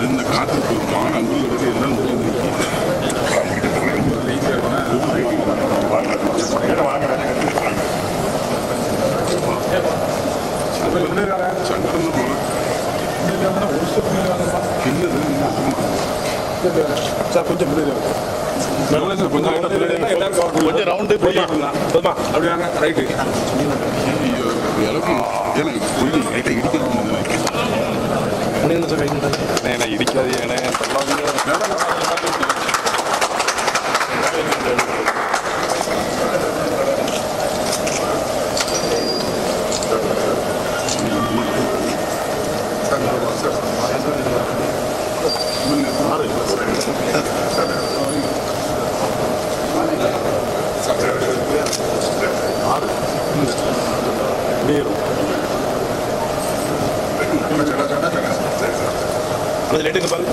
இந்த காற்றுக்கு மாணவர்கள் எல்லாம் சார் கொஞ்சம் கொஞ்சம் ரவுண்டு போயிடலாம் அப்படியாங்க ரைட்டு எனக்கு புள்ளி லைட்டை இடிக்கிறது இடிக்காது ஏன்னா லேட்டுங்க பாருங்க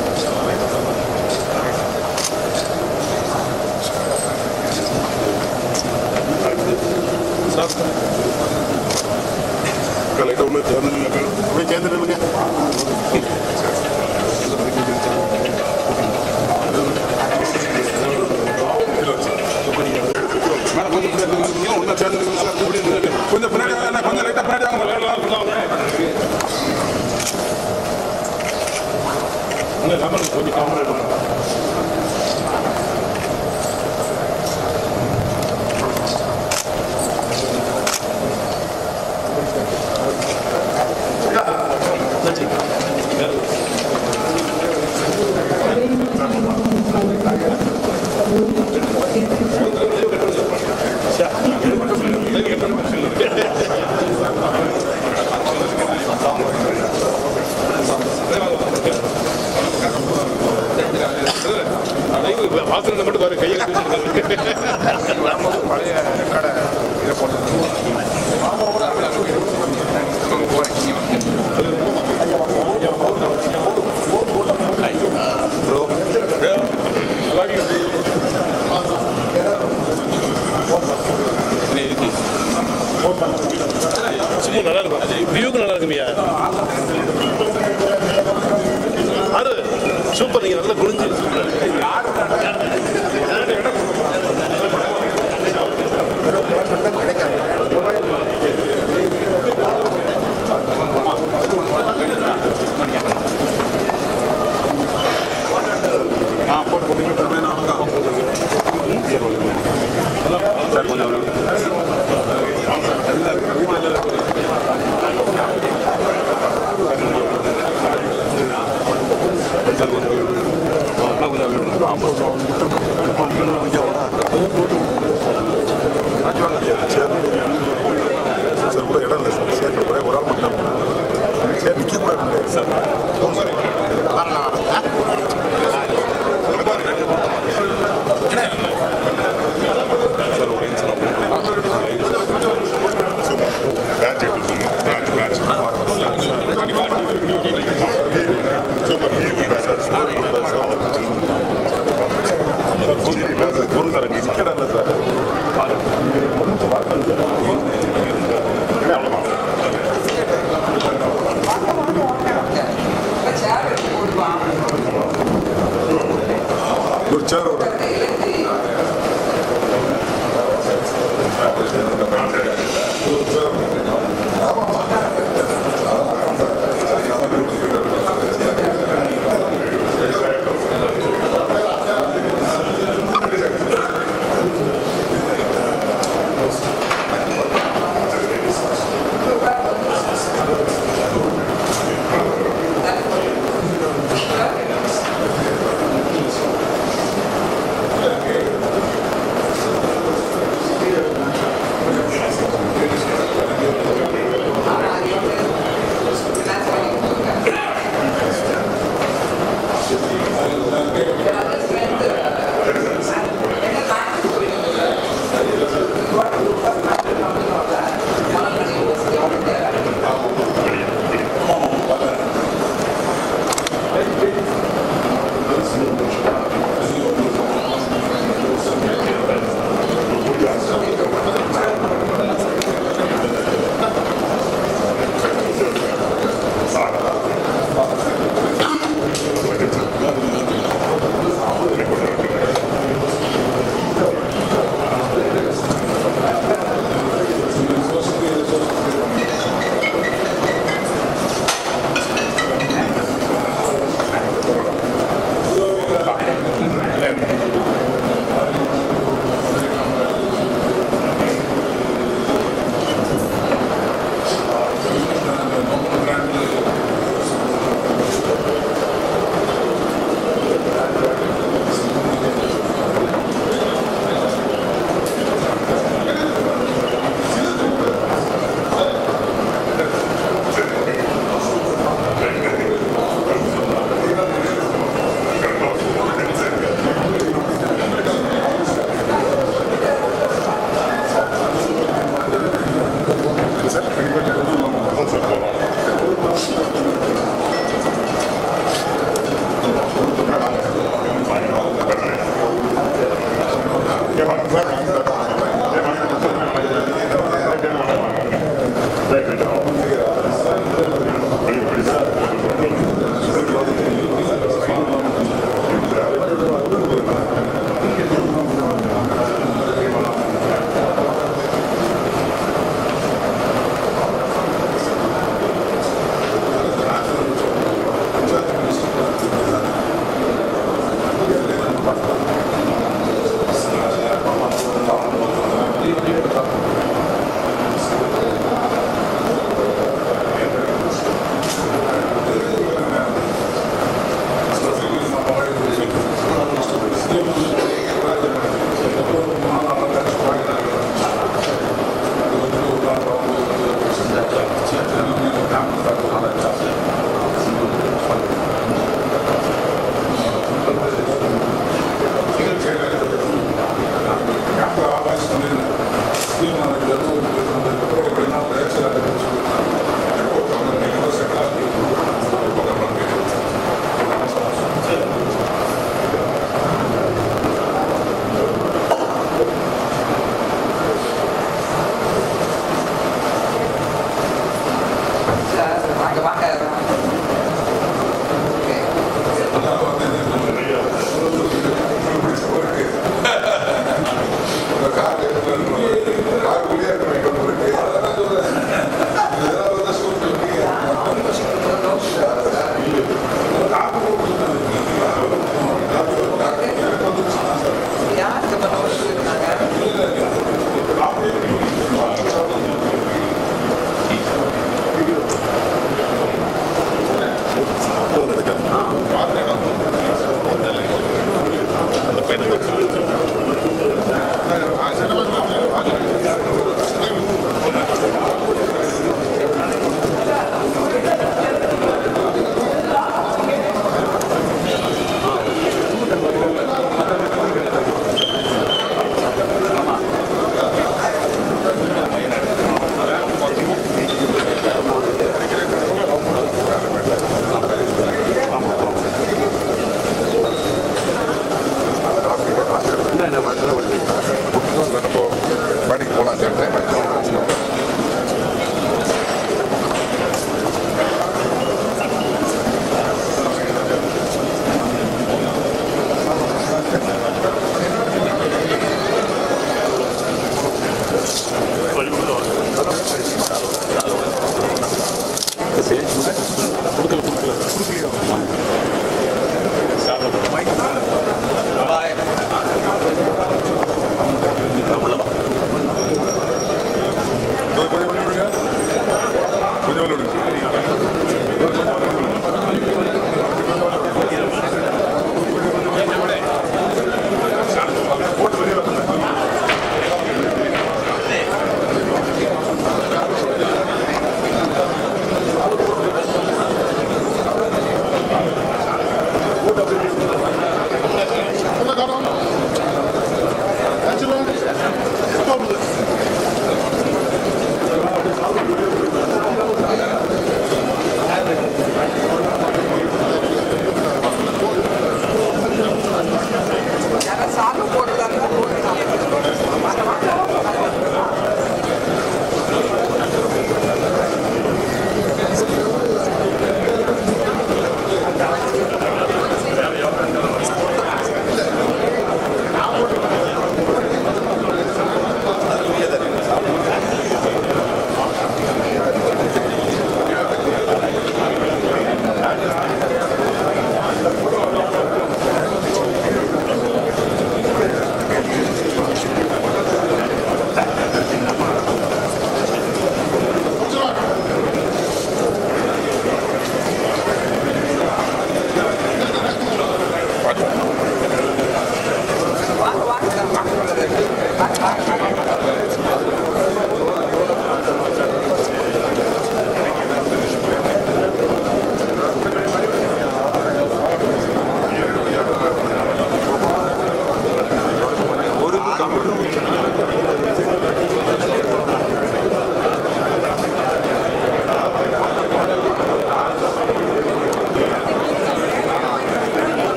லைட்டை உள்ள சேர்ந்துருங்க கொஞ்சம் பின்னாடி கொஞ்சம் லைட்டாக பின்னாடி வாசனை மட்டும் பாரு கையை பழைய கடை இதை போட்டு நல்லா இருக்கும் வியூக்கு நல்லா இருக்குமியா அது சூப்பர் நீங்க நல்லா குளிஞ்சு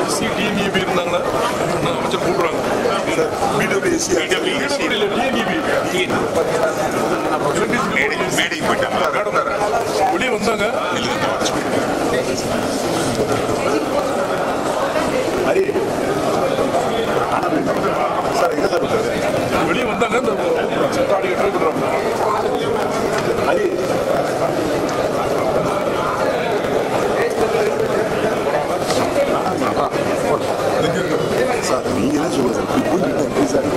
எஸ்சி டிஎன்இபி இருந்தாங்களா அமைச்சர் கூப்பிடுறாங்க பிடபிள்யூஎஸ்சி மேடைக்கு போயிட்டாங்க. வெளியே வந்தாங்க. வெளியே வந்தாங்க. இந்த ட்ரை பண்றாங்க. சார் நீங்க என்ன சொல்லுங்க சார்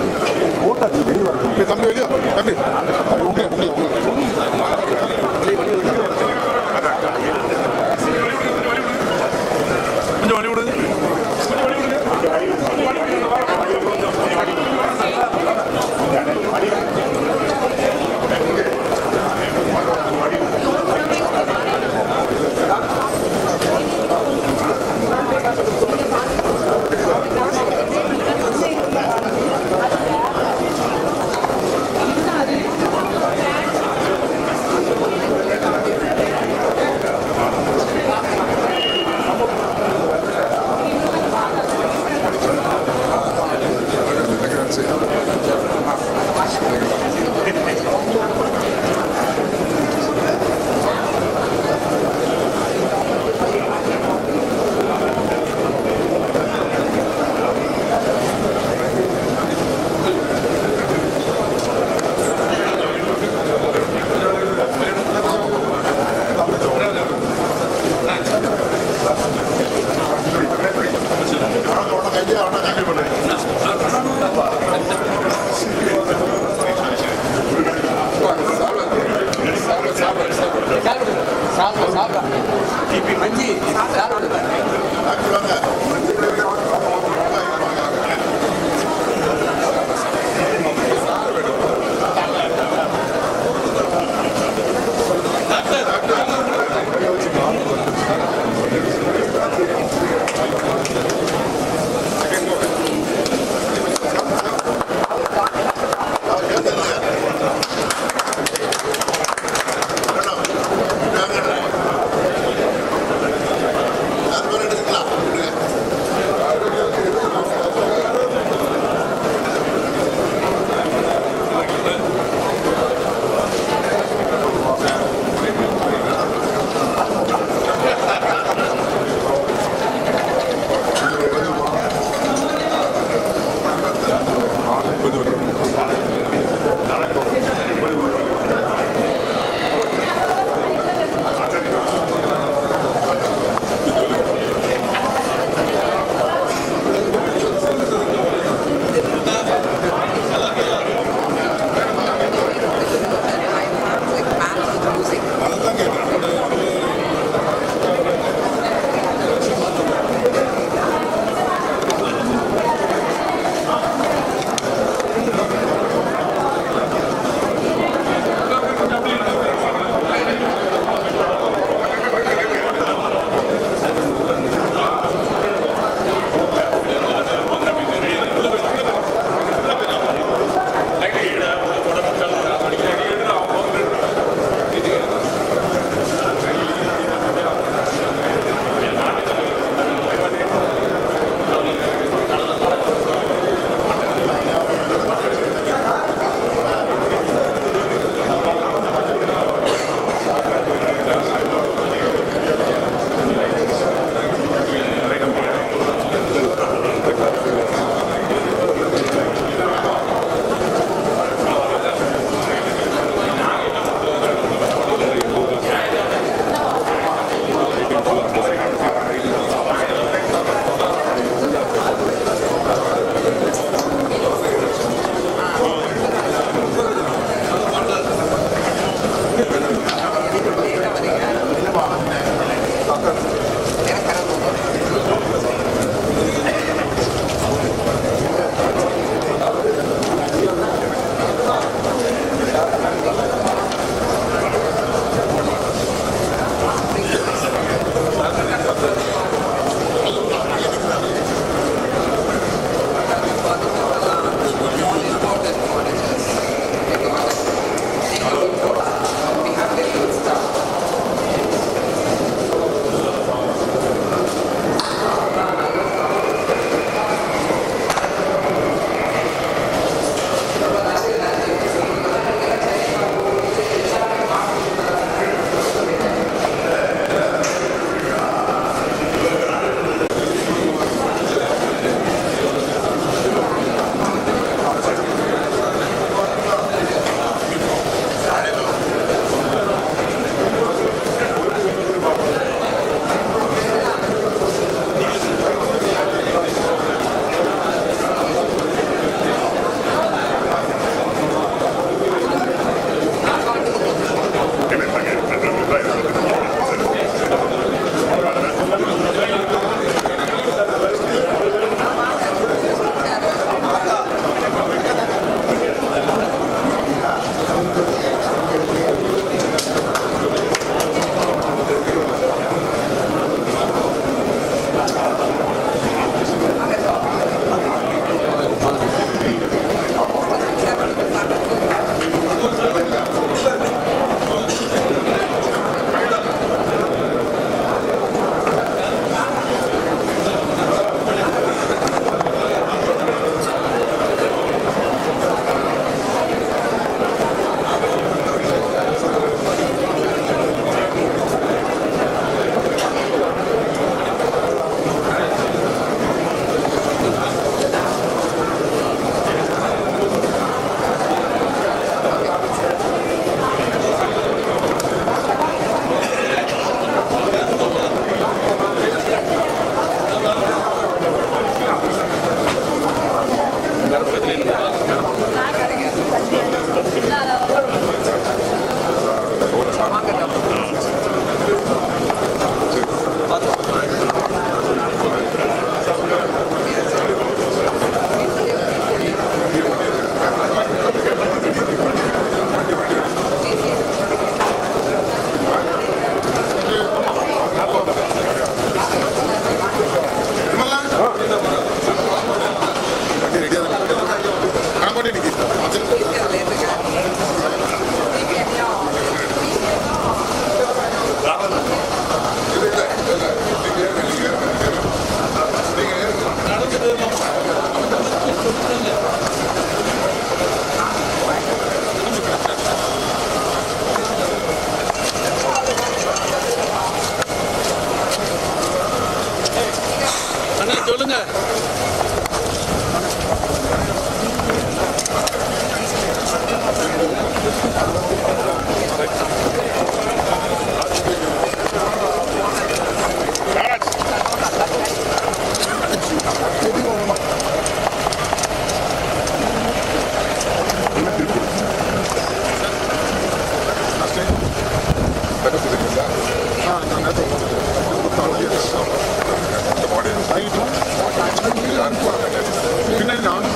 போட்டா வெளியே வரணும் தம்பி வெளியே தம்பி கொஞ்சம் வழி விடுங்க. பின்னாடி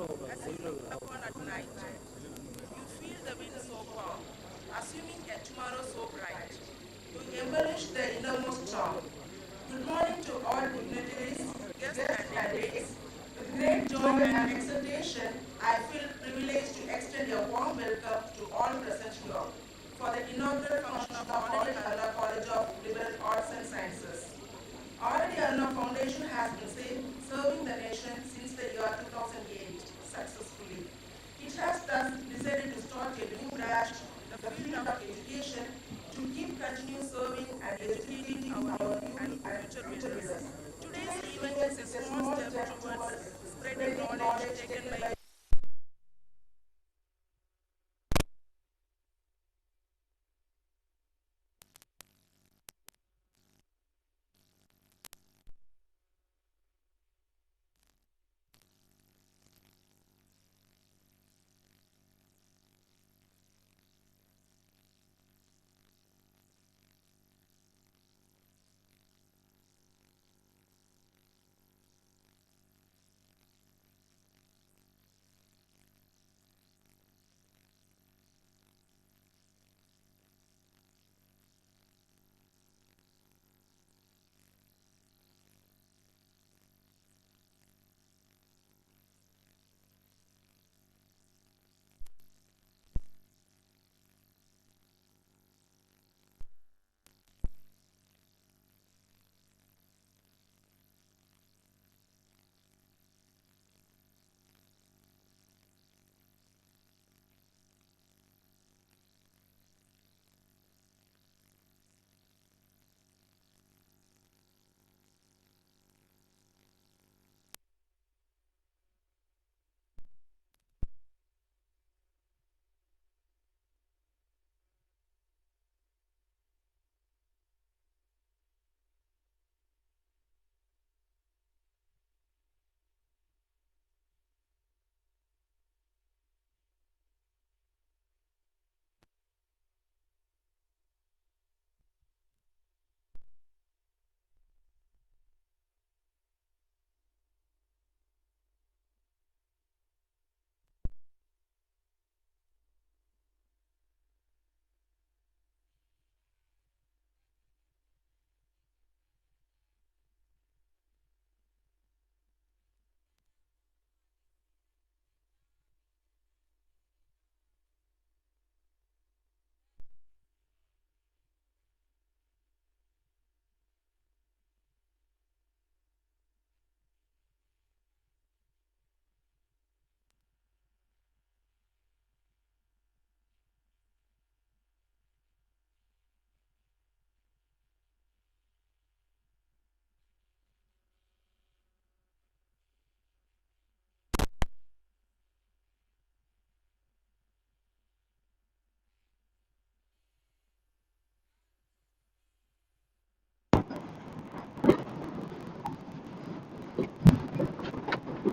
As you look upon at night, you feel the wind so calm, assuming a tomorrow so bright. You embellish the innermost charm. Good morning to all dignitaries, guests and delegates. With great joy and exultation, I feel privileged to extend a warm welcome to all present here for the inaugural function of the Honorary Aruna College of Liberal Arts and Sciences. Already Aruna Foundation has been serving the nation since the year 2008 successfully. It has thus decided to start a new branch in the field of education to keep continue serving and educating our youth and future leaders. Today's event is a small step towards spreading knowledge taken by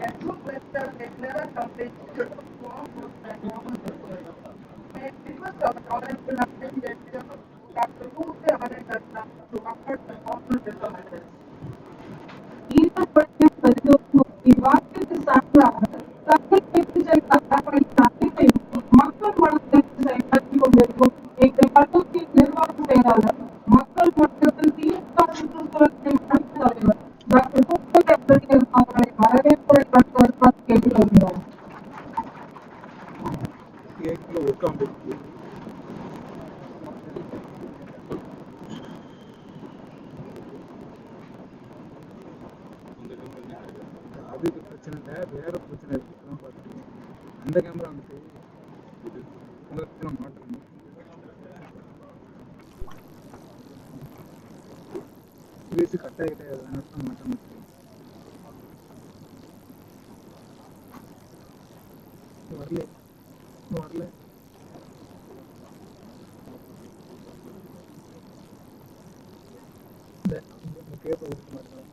a true western that never complains of warm food and warm food. May I request our honorable legislature that remove the honorable to afford the formal recommendation. ஈனப்பட்டு பரிதோக்கும் இவ்வாக்கிற்கு சான்றாக தங்கள் பெற்று சென்ற அரவணைத்த அனைத்தையும் மக்கள் மனதிற்கு செயல்படுத்திக் கொண்டிருக்கும் எங்கள் கல்லூரியின் நிர்வாக செயலாளர் மக்கள் மன்றத்தில் திமுக சுற்றுச்சூழலை மாநில தலைவர் டாக்டர் பூப்பதி அம்பேத்கர் அவர்களை வரவேற்புரை வருமாறு கேட்டுக்கொள்கிறோம். அதுக்கு பிரச்சனை இல்லை, வேற பிரச்சனை இருக்கு. பார்த்துட்டு அந்த கேமரா வந்துட்டு மாட்டணும். சீரியஸ் கட்டாயிட்டே மாட்டணும். வரல வரல கேஸ் கொடுக்க மாட்டேன்.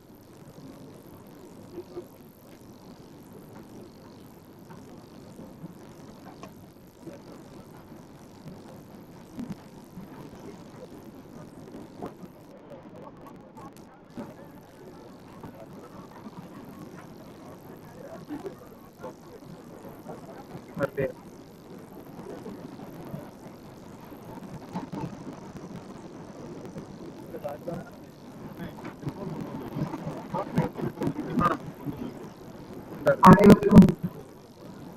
அனைவருக்கும்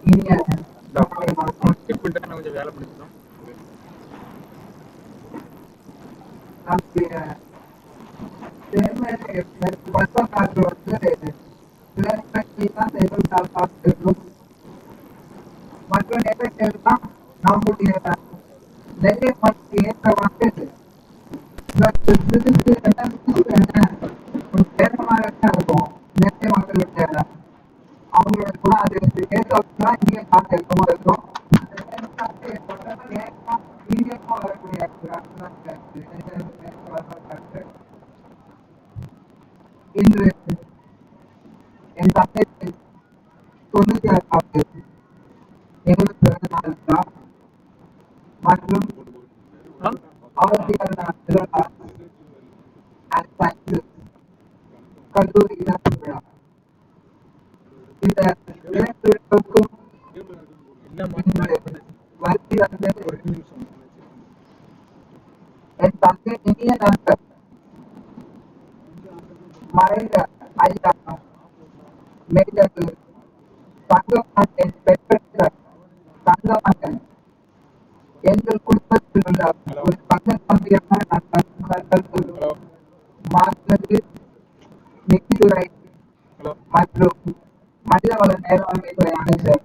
இனிய மாலை வணக்கம். கொஞ்சம் வேலை பிடிச்சோம். நம்முடைய பசங்க வந்து தான் செய்வதால் பார்த்திருக்கும். மற்ற நேரங்கள் தான் நம்முடைய நெல்லை மத்திய ஏற்ற வந்து வேகமாக இருக்கும். நெல்லை மக்களுடைய அவங்களோட குணம் அது ஏற்றதான் இங்கே பார்த்திருக்கோம் இருக்கும். வரக்கூடிய இன்று என் தந்தை 96 எங்களுக்கு பிறந்த நாள் தான் மற்றும் கல்லூரி இறப்பு விழா. இந்த இறப்பு விழாவுக்கும் வருகை வந்தது என் தந்தை இனிய நண்பர் மறைந்த ஐயா மேஜர் தங்கமகன் பெற்ற தங்கமகன் எங்கள் குடும்பத்தில் உள்ள ஒரு பங்க தம்பியாக நண்பர்கள் மாற்றது நிதித்துறை மற்றும் மனிதவள மேலாண்மை துறை அமைச்சர்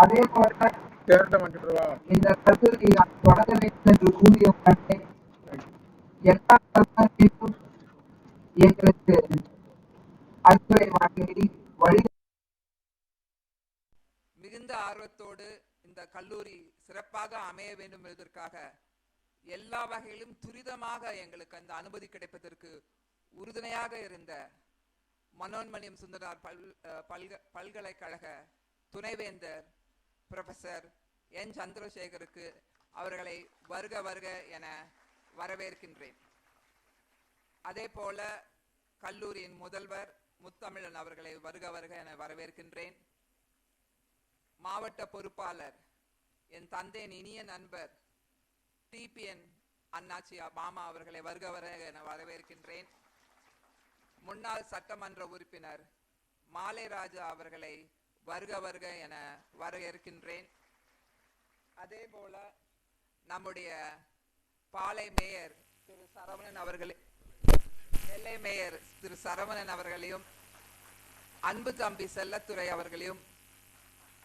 அதே போல இந்த கல்லூரி தொடங்க வேண்டும் என்று கூறிய உடனே எல்லா கல்லூரிக்கும் எங்களுக்கு அறிவுரை வழங்கி வழி மிகுந்த ஆர்வத்தோடு இந்த கல்லூரி சிறப்பாக அமைய வேண்டும் என்பதற்காக எல்லா வகையிலும் துரிதமாக எங்களுக்கு அந்த அனுமதி கிடைப்பதற்கு உறுதுணையாக இருந்த மனோன்மணியம் சுந்தரார் பல்கலைக்கழக துணைவேந்தர் புரொஃபசர் என் சந்திரசேகருக்கு அவர்களை வருக வருக என வரவேற்கின்றேன். அதே போல கல்லூரியின் முதல்வர் முத்தமிழன் அவர்களை வருக வருக என வரவேற்கின்றேன். மாவட்ட பொறுப்பாளர் என் தந்தையின் இனிய நண்பர் டிபிஎன் அண்ணாச்சி மாமா அவர்களை வருக வருக என வரவேற்கின்றேன். முன்னாள் சட்டமன்ற உறுப்பினர் மாலை ராஜா அவர்களை வருக வருக என வரவேற்கின்றேன். அதே போல நம்முடைய பாளை மேயர் திரு சரவணன் அவர்களே, நெல்லை மேயர் திரு சரவணன் அவர்களையும், அன்பு தம்பி செல்லத்துறை அவர்களையும்,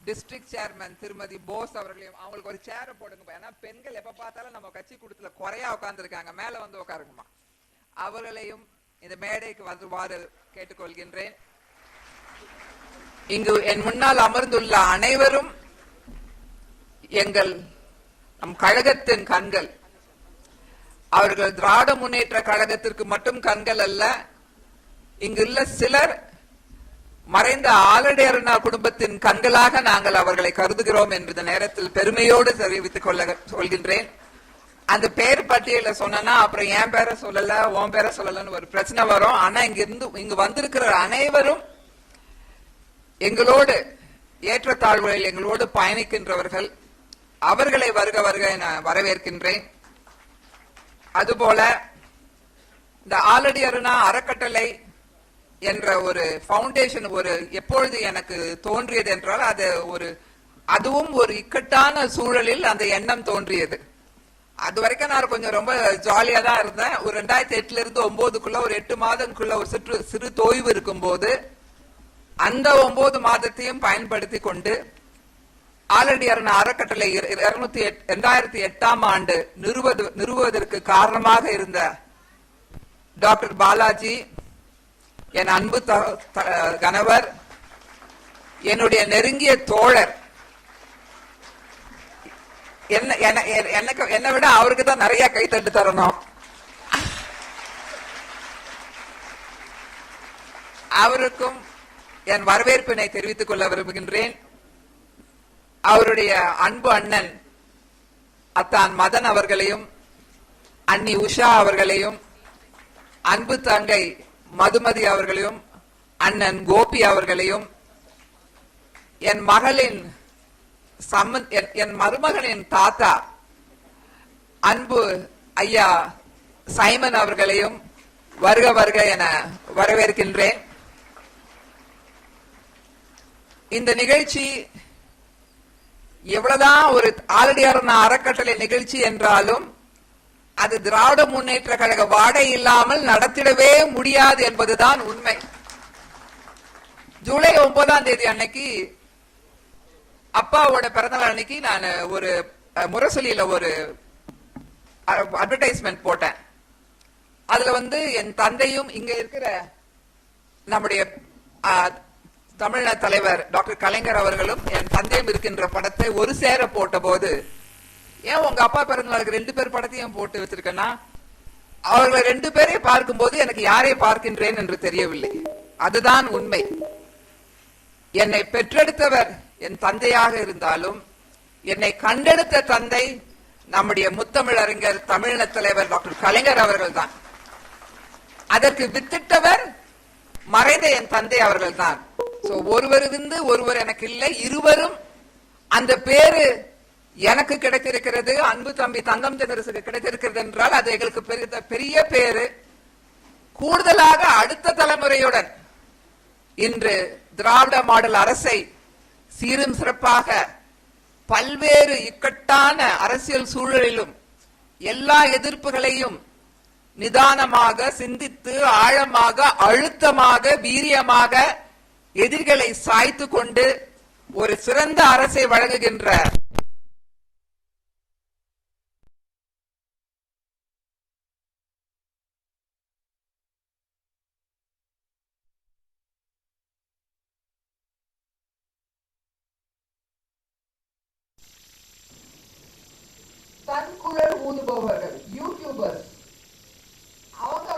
டிஸ்ட்ரிக்ட் சேர்மன் திருமதி போஸ் அவர்களையும், அவங்களுக்கு ஒரு சேரை போடுங்க. ஏன்னா பெண்கள் எப்ப பார்த்தாலும் நம்ம கட்சி கூட்டத்துல குறையா உட்கார்ந்துருக்காங்க, மேல வந்து உட்காருங்கம்மா. அவர்களையும் இந்த மேடைக்கு வருவாறு கேட்டுக்கொள்கின்றேன். இங்கு என் முன்னால் அமர்ந்துள்ள அனைவரும் நம் கழகத்தின் கண்கள். அவர்கள் திராவிட முன்னேற்ற கழகத்திற்கு மட்டும் கண்கள் அல்ல, இங்குள்ள சிலர் மறைந்த ஆலடியரனா குடும்பத்தின் கண்களாக நாங்கள் அவர்களை கருதுகிறோம் என்ற நேரத்தில் பெருமையோடு தெரிவித்துக் கொள்கின்றேன். அந்த பேர் பட்டியல சொன்னா அப்புறம் என் பேரை சொல்லல உன் பேரை சொல்லலன்னு ஒரு பிரச்சனை வரும். ஆனா இங்கு வந்திருக்கிற அனைவரும் எங்களோடு ஏற்றத்தாழ்வுகளில் எங்களோடு பயணிக்கின்றவர்கள். அவர்களை வருக வருக என வரவேற்கின்றேன். அதுபோல இந்த ஆலடியரனா அறக்கட்டளை என்ற ஒரு பவுண்டேஷன் எப்பொழுது எனக்கு தோன்றியது என்றால் அதுவும் ஒரு இக்கட்டான சூழலில் அந்த எண்ணம் தோன்றியது. அது வரைக்கும் நான் கொஞ்சம் ரொம்ப ஜாலியா தான் இருந்தேன். ஒரு 2008 இருந்து 2009க்குள்ள ஒரு 8 மாதங்களுக்குள்ள ஒரு சிறு தொய்வு இருக்கும் போது அந்த 9 மாதத்தையும் பயன்படுத்தி கொண்டு ஆலடியரனா அறக்கட்டளை 2008ஆம் ஆண்டு நிறுவுவதற்கு காரணமாக இருந்த டாக்டர் பாலாஜி, என் அன்பு கணவர், என்னுடைய நெருங்கிய தோழர், என்னை விட அவருக்கு தான் நிறைய கைத்தட்டு தரணும். அவருக்கும் என் வரவேற்பினை தெரிவித்துக் கொள்ள விரும்புகின்றேன். அவருடைய அன்பு அண்ணன் அத்தான் மதன் அவர்களையும், அண்ணி உஷா அவர்களையும், அன்பு தங்கை மதுமதி அவர்களையும், அண்ணன் கோபி அவர்களையும், என் மகளின் என் மருமகனின் தாத்தா அன்பு ஐயா சைமன் அவர்களையும் வருக வருக என வரவேற்கின்றேன். இந்த நிகழ்ச்சி எவ்வளவுதான் ஒரு ஆலடியார் அறக்கட்டளை நிகழ்ச்சி என்றாலும் அது திராவிட முன்னேற்ற கழக வாடை இல்லாமல் நடத்திடவே முடியாது என்பதுதான் உண்மை. ஜூலை 9ஆம் தேதி அன்னைக்கு அப்பாவோட பிறந்தநாள் அன்னைக்கு நான் ஒரு முரசொலியில ஒரு அட்வர்டைஸ்மெண்ட் போட்டேன். அதுல என் தந்தையும் இங்க இருக்கிற நம்முடைய தமிழக தலைவர் டாக்டர் கலைஞர் அவர்களும் என் தந்தையும் இருக்கின்ற படத்தை ஒரு சேர போட்ட போது, ஏன் உங்க அப்பா பிறந்தநாளுக்கு 2 பேர் படத்தையும் போட்டு வச்சிருக்கேன்னா, அவர்களை 2 பேரையும் பார்க்கும்போது எனக்கு யாரை பார்க்கின்றேன் என்று தெரியவில்லை. அதுதான் உண்மை. என்னை பெற்றெடுத்தவர் என் தந்தையாக இருந்தாலும் என்னை கண்டெடுத்த தந்தை நம்முடைய முத்தமிழறிஞர் தமிழின தலைவர் டாக்டர் கலைஞர் அவர்கள் தான். அதற்கு வித்திட்டவர் மறைந்த என் தந்தை அவர்கள் தான். ஒருவர் இருந்து ஒருவர் எனக்கு இல்லை, இருவரும் அந்த பேரு எனக்கு கிடைத்திருக்கிறது, அன்பு தம்பி தங்கம் தென்னரசுக்கு கிடைத்திருக்கிறது என்றால் அது எங்களுக்கு பெரிய பேரு. கூடுதலாக அடுத்த தலைமுறையுடன் இன்று திராவிட மாடல் அரசை சீரும் சிறப்பாக பல்வேறு இக்கட்டான அரசியல் சூழலிலும் எல்லா எதிர்ப்புகளையும் நிதானமாக சிந்தித்து ஆழமாக அழுத்தமாக வீரியமாக எதிரிகளை சாய்த்து கொண்டு ஒரு சிறந்த அரசை வழங்குகின்ற தன்குரல் ஊதுபவர்கள் யூடியூபர்ஸ் அவங்க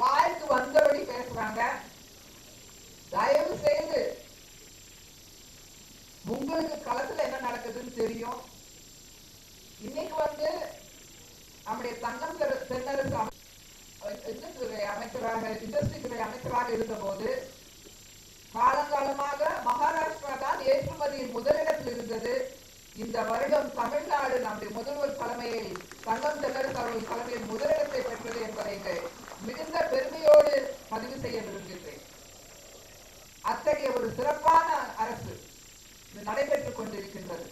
வாய்க்கு வந்தபடி பேசுறாங்க. தயவு செய்து உங்களுக்கு களத்துல என்ன நடக்குதுன்னு தெரியும். இன்னைக்கு நம்முடைய தங்கம் தென்னரசு இண்டஸ்ட்ரி துறை அமைச்சராக இருந்த போது காலங்காலமாக மகாராஷ்டிரா தான் ஏற்றுமதியில் முதலிடத்தில் இருந்தது. இந்த வருடம் தமிழ்நாடு நம்முடைய முதல்வர் தலைமையில் தங்கம் தென்னரசு அவர்கள் தலைமையில் முதலிடத்தை பெற்றது என்பதை மிகுந்த பெருமையோடு பதிவு செய்ய விரும்புகிறேன். அத்தகைய ஒரு சிறப்பான அரசு நடைபெற்றுக் கொண்டிருக்கின்றது.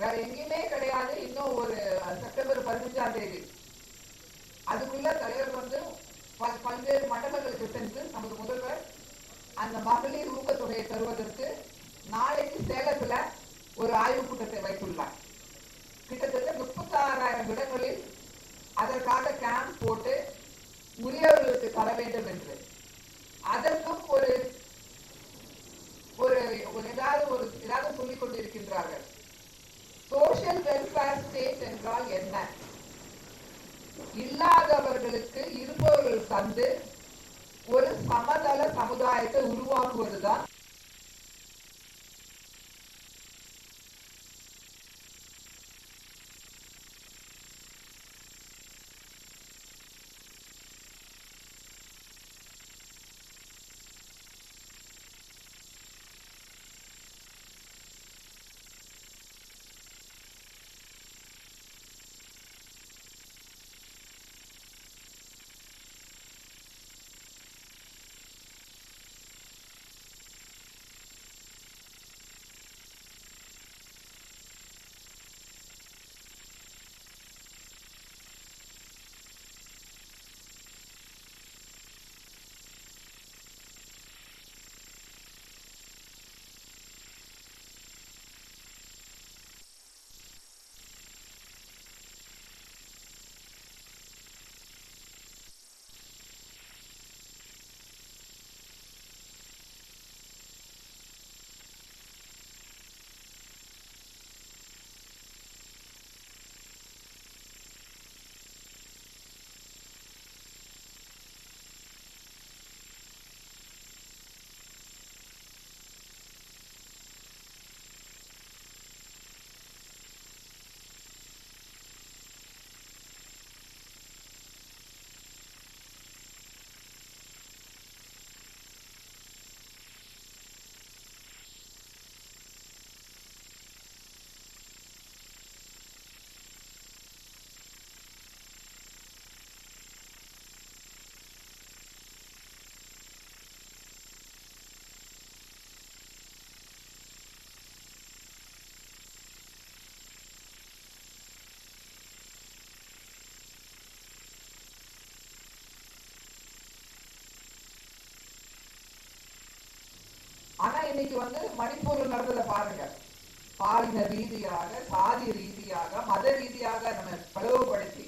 வேற எங்கேயுமே கிடையாது. இன்னும் ஒரு செப்டம்பர் 15ஆம் தேதி அதுக்குள்ள தலைவர் பல்வேறு மண்டலங்களுக்கு சென்று நமது முதல்வர் அந்த மகளிர் ஊக்கத்தொகையை தருவதற்கு நாளைக்கு சேலத்துல ஒரு ஆய்வுக் கூட்டத்தை வைத்துள்ளார். கிட்டத்தட்ட 36,000 இடங்களில் அதற்காக கேம்ப் போட்டு உரியவர்களுக்கு தர வேண்டும் என்று அதற்கும் ஏதாவது சொல்லிக் கொண்டிருக்கின்றார்கள். சோசியல் வெல்ஃபேர் ஸ்டேட் என்றால் என்ன? இல்லாதவர்களுக்கு இருப்பவர்கள் தந்து ஒரு சமதள சமுதாயத்தை உருவாக்குவதுதான் இன்னைக்கு மணிப்பூர்ல நடந்ததை பாருங்க. பாலின ரீதியாக, சாதி ரீதியாக, மத ரீதியாக நம்ம பிளவுபடுத்தி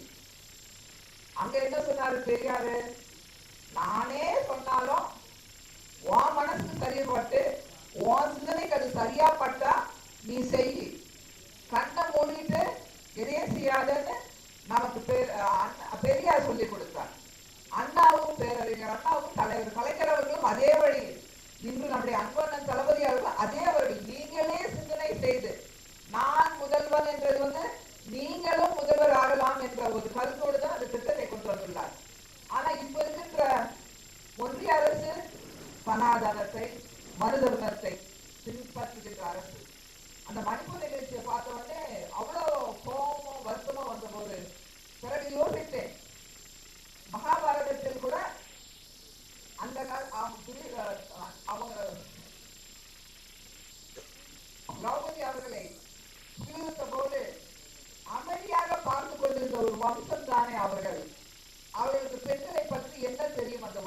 அங்க என்ன சொன்னாரு பெரியாரு? நானே சொன்னாலும் உன் மனசுக்கு சரியப்பட்டு உன் சிந்தனைக்கு அது சரியா பட்டா நீ செய், கண்ணை மூடிட்டு எதையும் செய்யாதன்னு நமக்கு பெரியார் சொல்லி கொடுத்தார். அண்ணாவும் பேரறிஞர் அண்ணாவும் தலைவர் கலைஞர் அவர்களும் அதே வழி, இன்று நம்முடைய அன்பண்ணன் தளபதி அவர்கள் அதே வழி, நீங்களே சிந்தனை செய்து நான் முதல்வன் என்றது நீங்களும் முதல்வர் ஆகலாம் என்ற ஒரு கருத்தோடு தான் அந்த திட்டத்தை கொண்டு வந்துள்ளார். ஆனா இப்ப இருக்கின்ற ஒன்றிய அரசு சனாதனத்தை, மருதவனத்தை பின்பற்றுகின்ற அரசு. அந்த மணிப்பூர் நிகழ்ச்சியை பார்த்த உடனே அவ்வளவு கோபமும் வருத்தமும் வந்த போது பிறகு யோசித்தேன், மகாபாரதத்தில் கூட அந்த அவங்க திரௌபதி அவர்களை சீர்த்த போது அமைதியாக பார்த்து கொண்டிருந்த ஒரு வம்சம் தானே அவர்கள். அவர்களுக்கு பெண்களை பற்றி என்ன தெரியும்? அந்த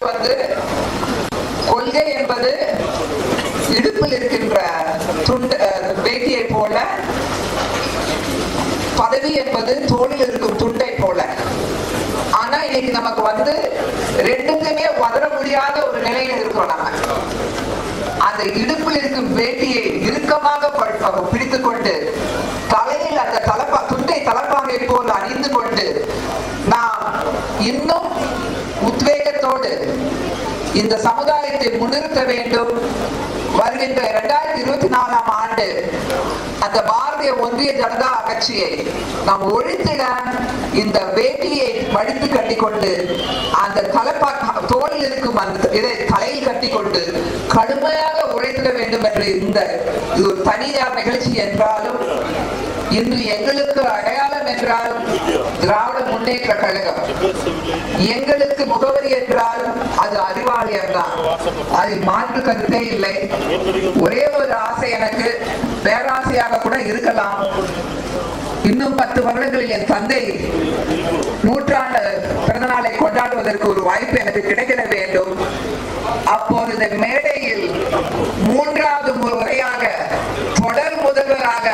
ஒன்று கொள்கை என்பது இடுப்பில் இருக்கின்ற வேட்டியை போல, பதவி என்பது தோளில் இருக்கும் துண்டை போல. ஆனா இன்னைக்கு நமக்கு ரெண்டுக்குமே வதர முடியாத ஒரு நிலையில் இருக்கிறோம். நம்ம அந்த இடுப்பில் இருக்கும் வேட்டியை இறுக்கமாக பிடித்துக் கொண்டு தலையில் அந்த துண்டை தலப்பாகை போல் அணிந்து கொண்டு நாம் இன்னும் உத்வேகத்தோடு இந்த சமுதாயத்தை முன்னிறுத்த வேண்டும். வருகின்ற 2024ஆம் ஆண்டு அந்த பாரதிய ஒன்றிய ஜனதா கட்சியை நாம் ஒழித்திட இந்த வேட்டியை மடித்து கட்டிக்கொண்டு அந்த தோளில் இருக்கும் அந்த இதை தலையில் கட்டிக்கொண்டு கடுமையாக உழைத்திட வேண்டும் என்று இது ஒரு தனியார் நிகழ்ச்சி என்றாலும் இன்று எங்களுக்கு அடையாளம் என்றால் திராவிட முன்னேற்ற கழகம், எங்களுக்கு முகவரி என்றால் அது அறிவாலயம் தான். அதில் மாற்று கருத்தே இல்லை. ஒரே ஒரு ஆசை, எனக்கு பேராசையாக கூட இருக்கலாம், இன்னும் 10 வருடங்களில் என் தந்தை 100ஆண்டு பிறந்த நாளை கொண்டாடுவதற்கு ஒரு வாய்ப்பு எனக்கு கிடைக்கிட வேண்டும். அப்போது இந்த மேடையில் 3வது முறையாக தொடர் முதல்வராக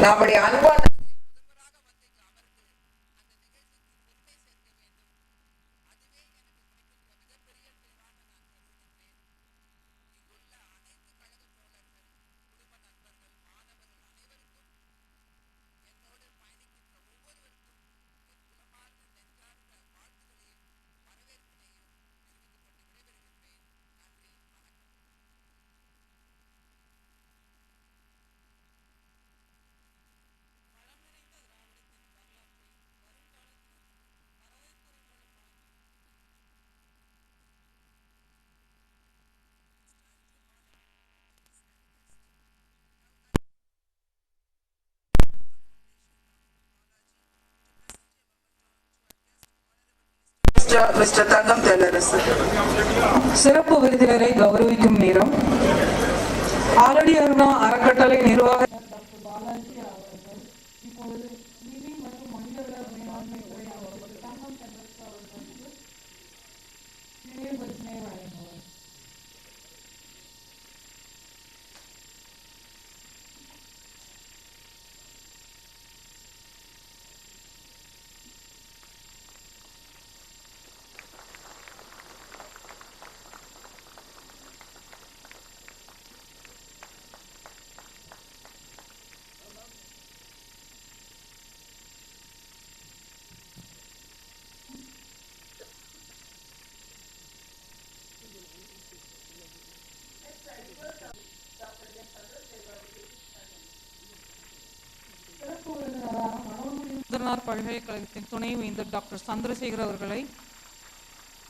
நம்முடைய அன்பான மிஸ்டர் தங்கம் தென்னரசு. சிறப்பு விருந்தினரை கௌரவிக்கும் நேரம். ஆலடி அருணா அறக்கட்டளை நிர்வாக சுந்தரனார் பல்கலைக்கழகத்தின் துணைவேந்தர் டாக்டர் சந்திரசேகர் அவர்களை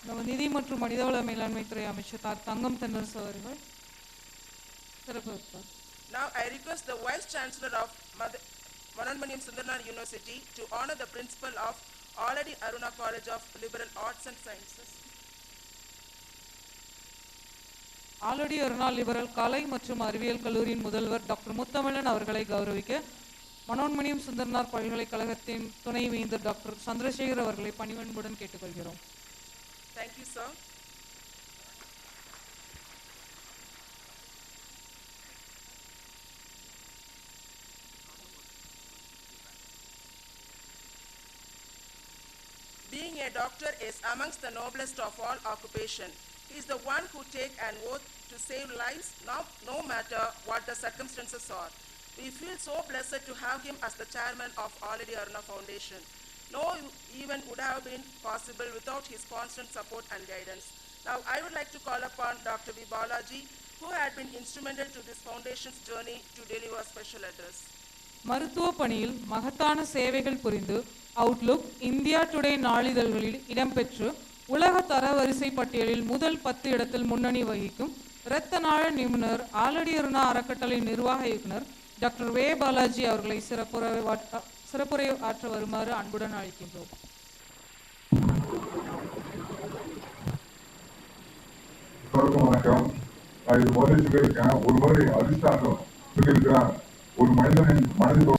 நம்ம நிதி மற்றும் மனிதவள மேலாண்மைத்துறை அமைச்சர் தங்கம் தென்னரசு அவர்கள் சிறப்பு வைப்பார். Now I request the Vice Chancellor of Manonmaniam Sundarnar University to honor the principal of Aladi Aruna College of Liberal Arts and Sciences. Aladi Aruna liberal கலை மற்றும் அறிவியல் கல்லூரியின் முதல்வர் டாக்டர் முத்தமிழன் அவர்களை கௌரவிக்க மனோன்மணியம் சுந்தரனார் பல்கலைக்கழகத்தின் துணைவேந்தர் டாக்டர் சந்திரசேகர் அவர்களை பணிவன்புடன் கேட்டுக்கொள்கிறோம். Thank you, sir. Being a doctor is amongst the noblest of all occupation. He is the one who take an oath to save lives, no matter what the circumstances are. We feel so blessed to have him as the chairman of Aladi Aruna Foundation. No event would have been possible without his constant support and guidance. Now I would like to call upon Dr. V. Balaji, who had been instrumental to this foundation's journey, to deliver a special address. மருத்துவ பணியில் மகத்தான சேவைகள் புரிந்து Outlook, India today நாளிதழ்களில் இடம்பெற்று உலக தரவரிசை பட்டியலில் முதல் 10 இடத்தில் முன்னணி வகிக்கும் இரத்த நாள நிபுணர் ஆலடி அருணா அறக்கட்டளை நிர்வாக இயக்குனர் டாக்டர் வே பாலாஜி அவர்களை சிறப்புரை ஆற்ற வருமாறு அன்புடன் அழைக்கின்றோம். வணக்கம். நான் இது முதல்ல சொல்லியிருக்கேன். ஒரு முறை அதிஷ்டானம் சொல்லியிருக்கிறேன். ஒரு மனிதனின் மனதில்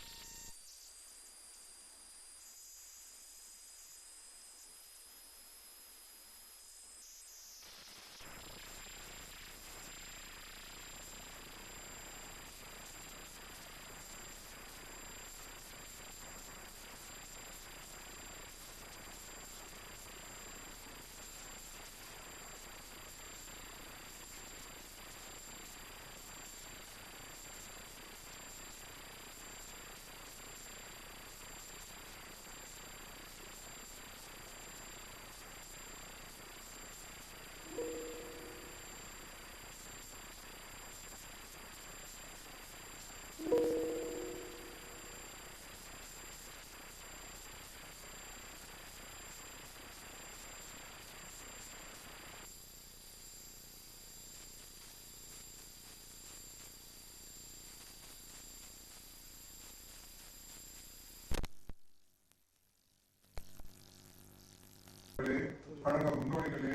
கழக முன்னோடிகளே,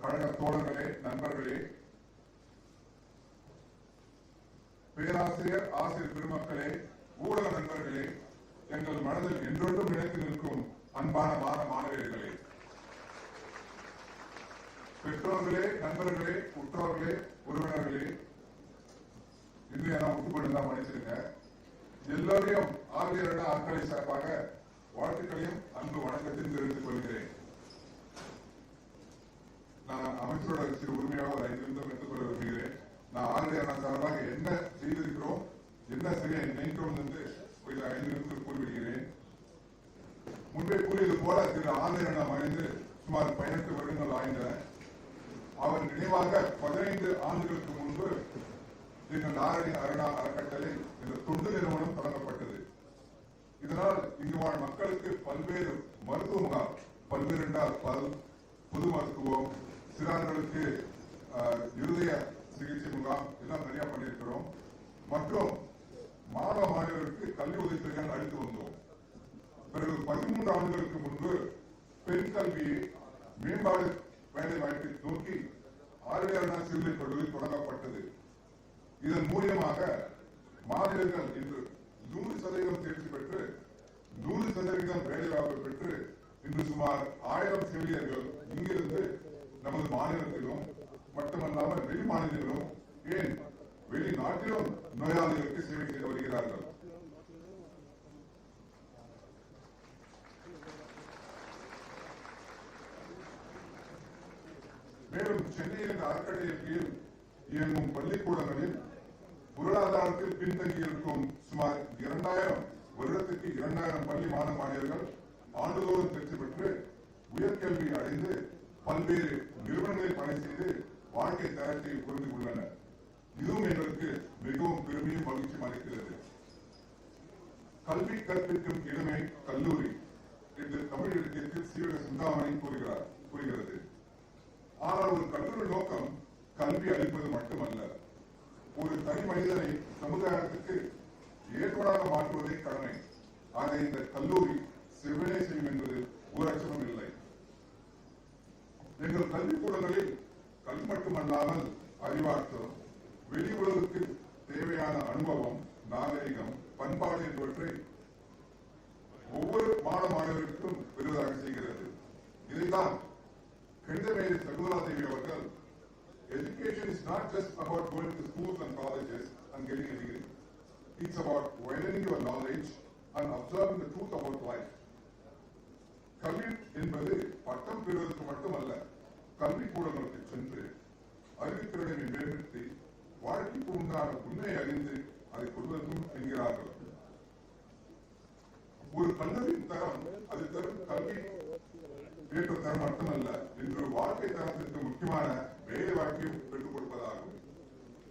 கழக தோழர்களே, நண்பர்களே, பேராசிரியர் ஆசிரியர் பெருமக்களே, ஊடக நண்பர்களே, எங்கள் மனதில் என்றொன்றும் நினைத்து நிற்கும் அன்பான மாணவர்களே, பெற்றோர்களே, நண்பர்களே, உற்றோர்களே, உறவினர்களே, இன்னும் நான் ஒத்துக்கொண்டுதான் மன்னிச்சிருங்க. எல்லோரையும் ஆசிரியரோட ஆட்களை சார்பாக வாழ்த்துக்களையும் அன்பு வணக்கத்தையும் தெரிவித்துக் கொள்கிறேன். நான் அமைச்சரோட சிறு உரிமையாக ஒரு 5 நிமிடம் எடுத்துக்கொள்ள விரும்புகிறேன். நான் ஆசிரியர் சார்பாக என்ன செய்திருக்கிறோம், என்ன செய்ய நினைக்கிறோம் என்று ஒரு 5 நிமிடத்தில் கூறிவிடுகிறேன். முன்பே கூறியது போல திரு ஆசிரியர் மறைந்து சுமார் 18 வருடங்கள் ஆய்ந்தன. அவர் நினைவாக 15 ஆண்டுகளுக்கு முன்பு எங்கள் ஆலடி அருணா அறக்கட்டளை என்ற தொண்டு நிறுவனம் தொடங்கப்பட்டது. இதனால் இங்கு வாழ் மக்களுக்கு பல்வேறு மருத்துவ முகாம், பல்வேறு என்றால் பொது மருத்துவம், சிறார்களுக்கு இருதய சிகிச்சை முகாம் எல்லாம் நிறைய பண்ணியிருக்கிறோம். மற்றும் மாணவ மாணவர்களுக்கு கல்வி உதவித்தொகைகள் அளித்து வந்தோம். பிறகு 13 ஆண்டுகளுக்கு முன்பு பெண் கல்வியை மேம்பாடு வேலை வாய்ப்பை நோக்கி ஆலடி அருணா சிறுநிலை கல்லூரி தொடங்கப்பட்டது. இதன் மூலியமாக மாணவர்கள் இன்று 100% தேர்ச்சி பெற்று 100% வேலை வாய்ப்பு பெற்று இன்று சுமார் 1000 செவிலியர்கள் இங்கிருந்து நமது மாநிலத்திலும் மட்டுமல்லாமல் வெளி மாநிலங்களிலும், ஏன் வெளிநாட்டிலும் நோயாளிகளுக்கு சேவை செய்து வருகிறார்கள். மேலும் சென்னையில் இந்த அறக்கட்டளையின் கீழ் இயங்கும் பள்ளிக்கூடங்களில் பொருளாதாரத்தில் பின்தங்கியிருக்கும் சுமார் 2000 வருடத்துக்கு 2000 பள்ளி மாணவ மாணவர்கள் ஆண்டுதோறும் தேர்ச்சி பெற்று உயர்கல்வி அடைந்து பல்வேறு நிறுவனங்களில் பணி செய்து வாழ்க்கை தரத்தை புரிந்து கொண்டனர். இதுவும் எங்களுக்கு மிகவும் பெருமையும் மகிழ்ச்சியும் அளிக்கிறது. கல்வி கற்பிக்கும் இடமே கல்லூரி என்று தமிழ் இலக்கியத்தில் சீவக சிந்தாமணி கூறுகிறது. ஆனால் ஒரு கல்லூரி நோக்கம் கல்வி அளிப்பது மட்டுமல்ல, ஒரு தனி மனிதனை சமுதாயத்துக்கு ஏற்படாக மாற்றுவதே கடமை. அதை இந்த கல்லூரி செவ்வனே செய்யும் என்பது ஒரு அச்சமும் இல்லை. எங்கள் கல்விக்கூடங்களில் கல்வி மட்டுமல்லாமல் அறிவாற்றல், வெளி உலகுக்கு தேவையான அனுபவம், நாகரிகம், பண்பாடு என்பவற்றை ஒவ்வொரு மாணவர்களுக்கும் பெறுவதாக செய்கிறது. இதைதான் கணிதமேதை சகுந்தலா தேவி அவர்கள், education is not just about going to schools and colleges and getting a degree. It's about widening your knowledge and observing the truth about life. கல்வி என்பது பட்டம் பெறுவதற்கு மட்டுமல்ல, கல்வி கூடங்களுக்கு சென்று அறிவித்திறனை மேம்படுத்தி வாழ்க்கைக்கு உண்டான உண்மையை அறிந்து அதை கொள்வதும் என்கிறார்கள். ஒரு கல்லூரியின் தரம் அது தரும் கல்வி ஏற்ற தரம் மட்டுமல்ல, இன்று வாழ்க்கை தரத்திற்கு முக்கியமான வேலை வாய்ப்பையும் பெற்றுக் கொடுப்பதாகும்.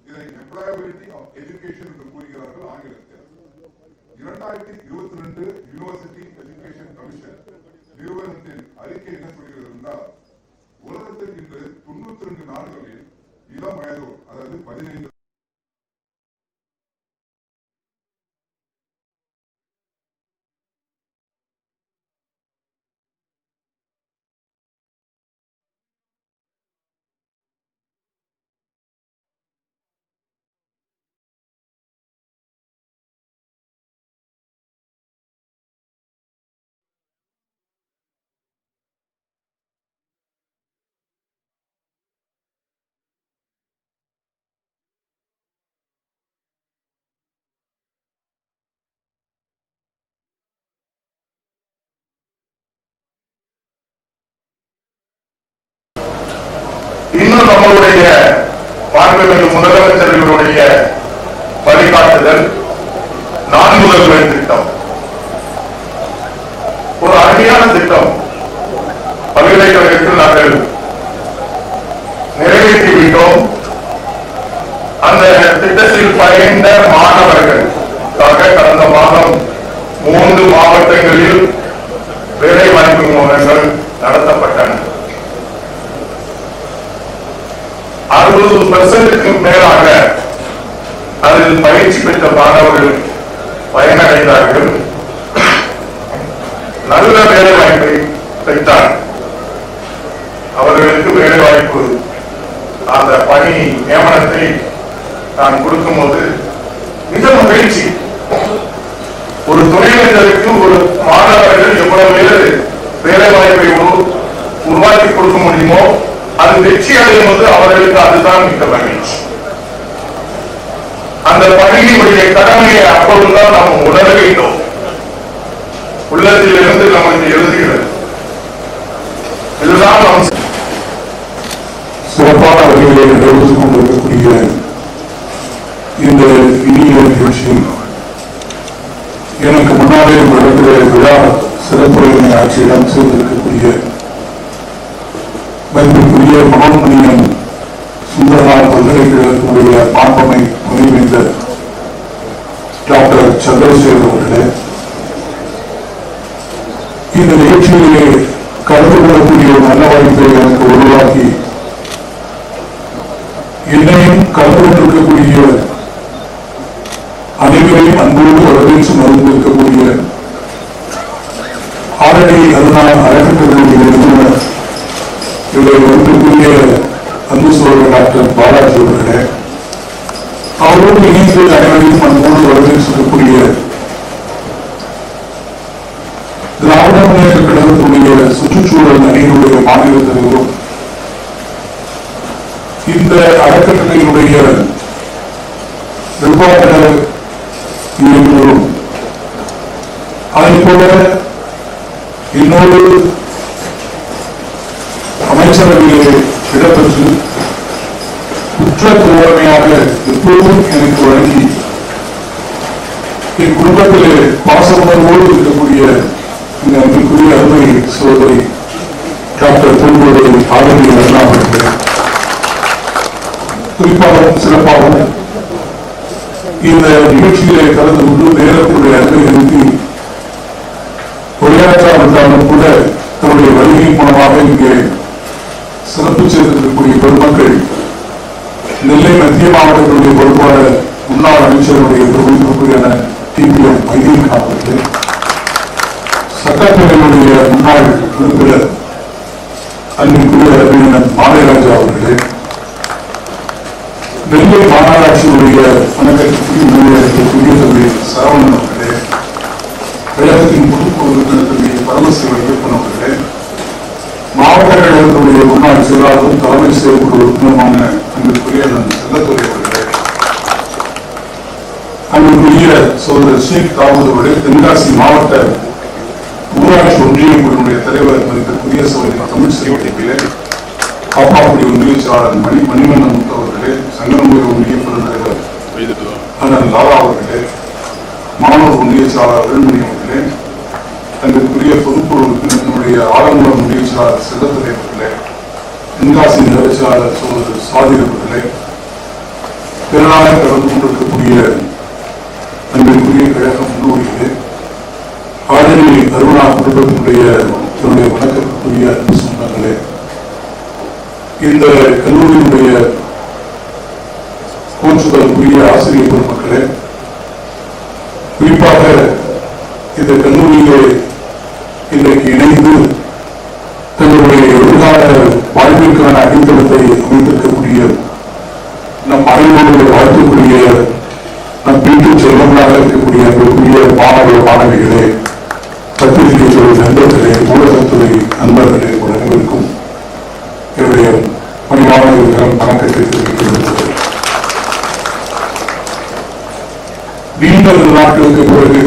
இதை எம்ப்ளாயபிலிட்டி ஆஃப் எஜுகேஷன் என்று கூறுகிறார்கள் ஆங்கிலத்தில். 2022 யூனிவர்சிட்டி எஜுகேஷன் கமிஷன் நிறுவனத்தின் அறிக்கை என்ன சொல்கிறது என்றால், உலகத்தில் இன்று 92 நாடுகளில் இளம் வயதோர், அதாவது 15 இன்னும் நம்மளுடைய மாண்புமிகு முதலமைச்சர்களுடைய வழிகாட்டுதல் 4 முதல்வர் திட்டம் ஒரு அருமையான திட்டம். பல்கலைக்கழகத்தில் நாங்கள் நிறைவேற்றிவிட்டோம். அந்த திட்டத்தில் பயந்த மாணவர்களுக்காக கடந்த மாதம் 3 மாவட்டங்களில் வேலை வாய்ப்பு முகாம்கள் நடத்தப்பட்டன. 60% மேலாக அதில் பயிற்சி பெற்ற மாணவர்கள் பயனடைந்தார்கள். நல்ல வேலை வாய்ப்பை பெற்றார். அவர்களுக்கு வேலை வாய்ப்பு அந்த பணி நியமனத்தை நான் கொடுக்கும் போது மிக மகிழ்ச்சி. ஒரு துணைவேந்தருக்கு ஒரு மாணவர்கள் எவ்வளவு வேலை வாய்ப்பை உருவாக்கி கொடுக்க முடியுமோ அது வெற்றி அடையும் போது அவர்களுக்கு அதுதான் மிக மகிழ்ச்சி. அந்த பணியினுடைய கடமையை அப்பொழுதுதான் நாம் உணர வேண்டும். உள்ளத்தில் இருந்து நமக்கு எழுதுகிறது. இதுதான் நாம் சிறப்பான வகையிலே நிறைவேற்றிக் கொண்டிருக்கக்கூடிய இந்த இனிய நிகழ்ச்சி எனக்கு முன்னாலே நடக்கிற விழா சிறப்புரையினை ஆட்சியிடம் செய்திருக்கக்கூடிய மதிப்புக்குரிய மனோன்மணியம் சுந்தரனார் பல்கலைக்கழகத்தினுடைய மாண்பமை துணைவேந்தர் டாக்டர் சந்திரசேகர் அவர்களே, இந்த நிகழ்ச்சியிலே கலந்து கொள்ளக்கூடிய நல்ல வாய்ப்பை எனக்கு உருவாக்கி என்னையும் கலந்து கொண்டிருக்கக்கூடிய அனைவரையும் அன்போடு வரவேற்று மறந்திருக்கக்கூடிய ஆரணி அருணா அறக்கட்டளையுடைய நிறுவனர் இவரை ஒன்றுக்குரிய அன்பு சோழர் டாக்டர் பாலாஜி அவர்களே, அவரோடு இணைந்து அனைவரையும் அன்போடு வரவேற்கக்கூடிய திராவிட முன்னேற்ற கழகத்துடைய சுற்றுச்சூழல் அணியினுடைய மாநில தலைவரும் இந்த அறக்கட்டளையினுடைய நிர்வாக இயக்குநரும் அதை போல இன்னொரு அமைச்சரவையிலே இடம்பெற்று குற்ற தோழமையாக எப்போதும் எனக்கு வழங்கி என் குடும்பத்திலே பாசமுணர்வோடு இருக்கக்கூடிய இந்த அன்புக்குரிய அருமை சோதரி டாக்டர் பூங்கோதை ஆதரவு அருணாவர்கள் குறிப்பாகவும் சிறப்பாகவும் இந்த நிகழ்ச்சியிலே கலந்து கொண்டு நேரத்தினுடைய அன்பை நிறுத்தி உரையாற்றாவிட்டாலும் கூட தன்னுடைய வருகை மூலமாக இங்கே சிறப்பு சேர்ந்திருக்கக்கூடிய பெருமக்கள் நெல்லை மத்திய மாவட்டத்தினுடைய பொறுப்பாளர் முன்னாள் அமைச்சருடைய தொகுதிக்குரியான டிபிஎம் மைதீன் கான் அவர்கள், சட்டப்பேரவையுடைய முன்னாள் உறுப்பினர் அன்பிற்குரிய அறிஞர் மாலைராஜா அவர்களே, நெல்லை மாநகராட்சியுடைய வணக்கத்திற்கு முன்னிலைக்கூடிய தம்பி சரவணன் அவர்களே, கழகத்தின் பொதுக்குழு உறுப்பினர் தம்பி பரமசிவ இயக்குனர் அவர்களே, மாவட்ட கழகத்தினுடைய முன்னாள் செயலாளரும் தலைமை செயற்குழு உறுப்பினருமான அன்பிற்குரிய செல்லத்துறை அவர்களே, அன்பிற்குரிய சோதரர் ஷேக் தாவூத் அவர்களே, தென்காசி மாவட்ட ஊராட்சி ஒன்றிய குழுவினுடைய தலைவர் மதிப்பிற்குரிய சோதரி தமிழ் செய்தியிலே காப்பாக்குடி ஒன்றிய செயலாளர் மணிமன்னன் அவர்களே, சங்கரமூர் ஒன்றிய பெருந்தலைவர் அண்ணன் லாலா அவர்களே, மாணவர் ஒன்றிய செயலாளர் வேல்மணி அவர்களே, தங்களுக்குரிய பொதுக்குழு உறுப்பினர்களுடைய ஆலங்குளம் ஒன்றிய செயலாளர் செல்லத்துறை அவர்களே, தென்காசி நகர செயலாளர் சோதரர் சாதிர் அவர்களே, திறனாக கலந்து கொண்டிருக்கக்கூடிய தங்களுக்குரிய கழக முன்னோடிகளே, ஆதரி அருணா குடும்பத்தினுடைய தன்னுடைய வணக்கத்திற்குரிய அன்பு சொந்தங்களே, இந்த கல்லூரியினுடைய போற்றுதலுக்குரிய ஆசிரியர் பெருமக்களே, குறிப்பாக இந்த கல்லூரியிலே இன்றைக்கு இணைந்து தங்களுடைய எதிர்கால வாழ்விற்கான அடித்தளத்தை அமைத்திருக்கக்கூடிய நம் அனைவருடைய வாழ்த்துக்குரிய நம் வீட்டு செல்வங்களாக இருக்கக்கூடிய அன்புக்குரிய மாணவ மாணவிகளே, பத்திரிகை துறை நண்பர்களே, ஊடகத்துறை நண்பர்களே, அனைவருக்கும் என்னுடைய பணிவான வணக்கத்தை தெரிவிக்கிறது. நீண்ட நாட்களுக்கு பிறகு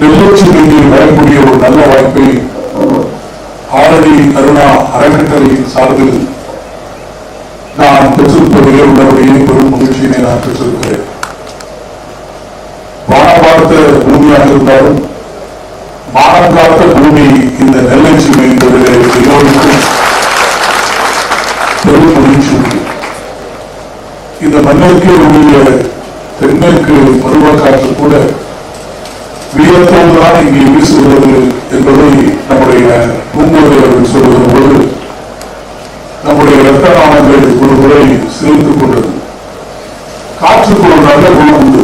நெல்லூச்சியில் வரக்கூடிய ஒரு நல்ல வாய்ப்பை ஆரடி அருணா அறக்கட்டளை சார்பில் நான் பெற்றிருப்பதிலே உள்ளவரையே பெரும் மகிழ்ச்சியினை நான் பெற்றிருக்கிறேன். வானம் பார்த்த பூமியாக இருந்தாலும் வானம் காத்த பூமி இந்த நெல்லை சீமை என்பதிலே எல்லோருக்கும் பெரும் மகிழ்ச்சி உண்டு. இந்த மண்ணிற்கு உள்ள தென்மேற்கு பருவக்காற்று கூட வீரத்தோடுதான் இங்கே வீசுகிறது என்பதை நம்முடைய பூங்கோதை அவர்கள் சொல்லுகிற போது நம்முடைய இரத்த நாளங்கள் ஒரு முறை சிரித்துக் கொண்டது. காற்றுக்கு ஒரு நல்ல குணம் உண்டு.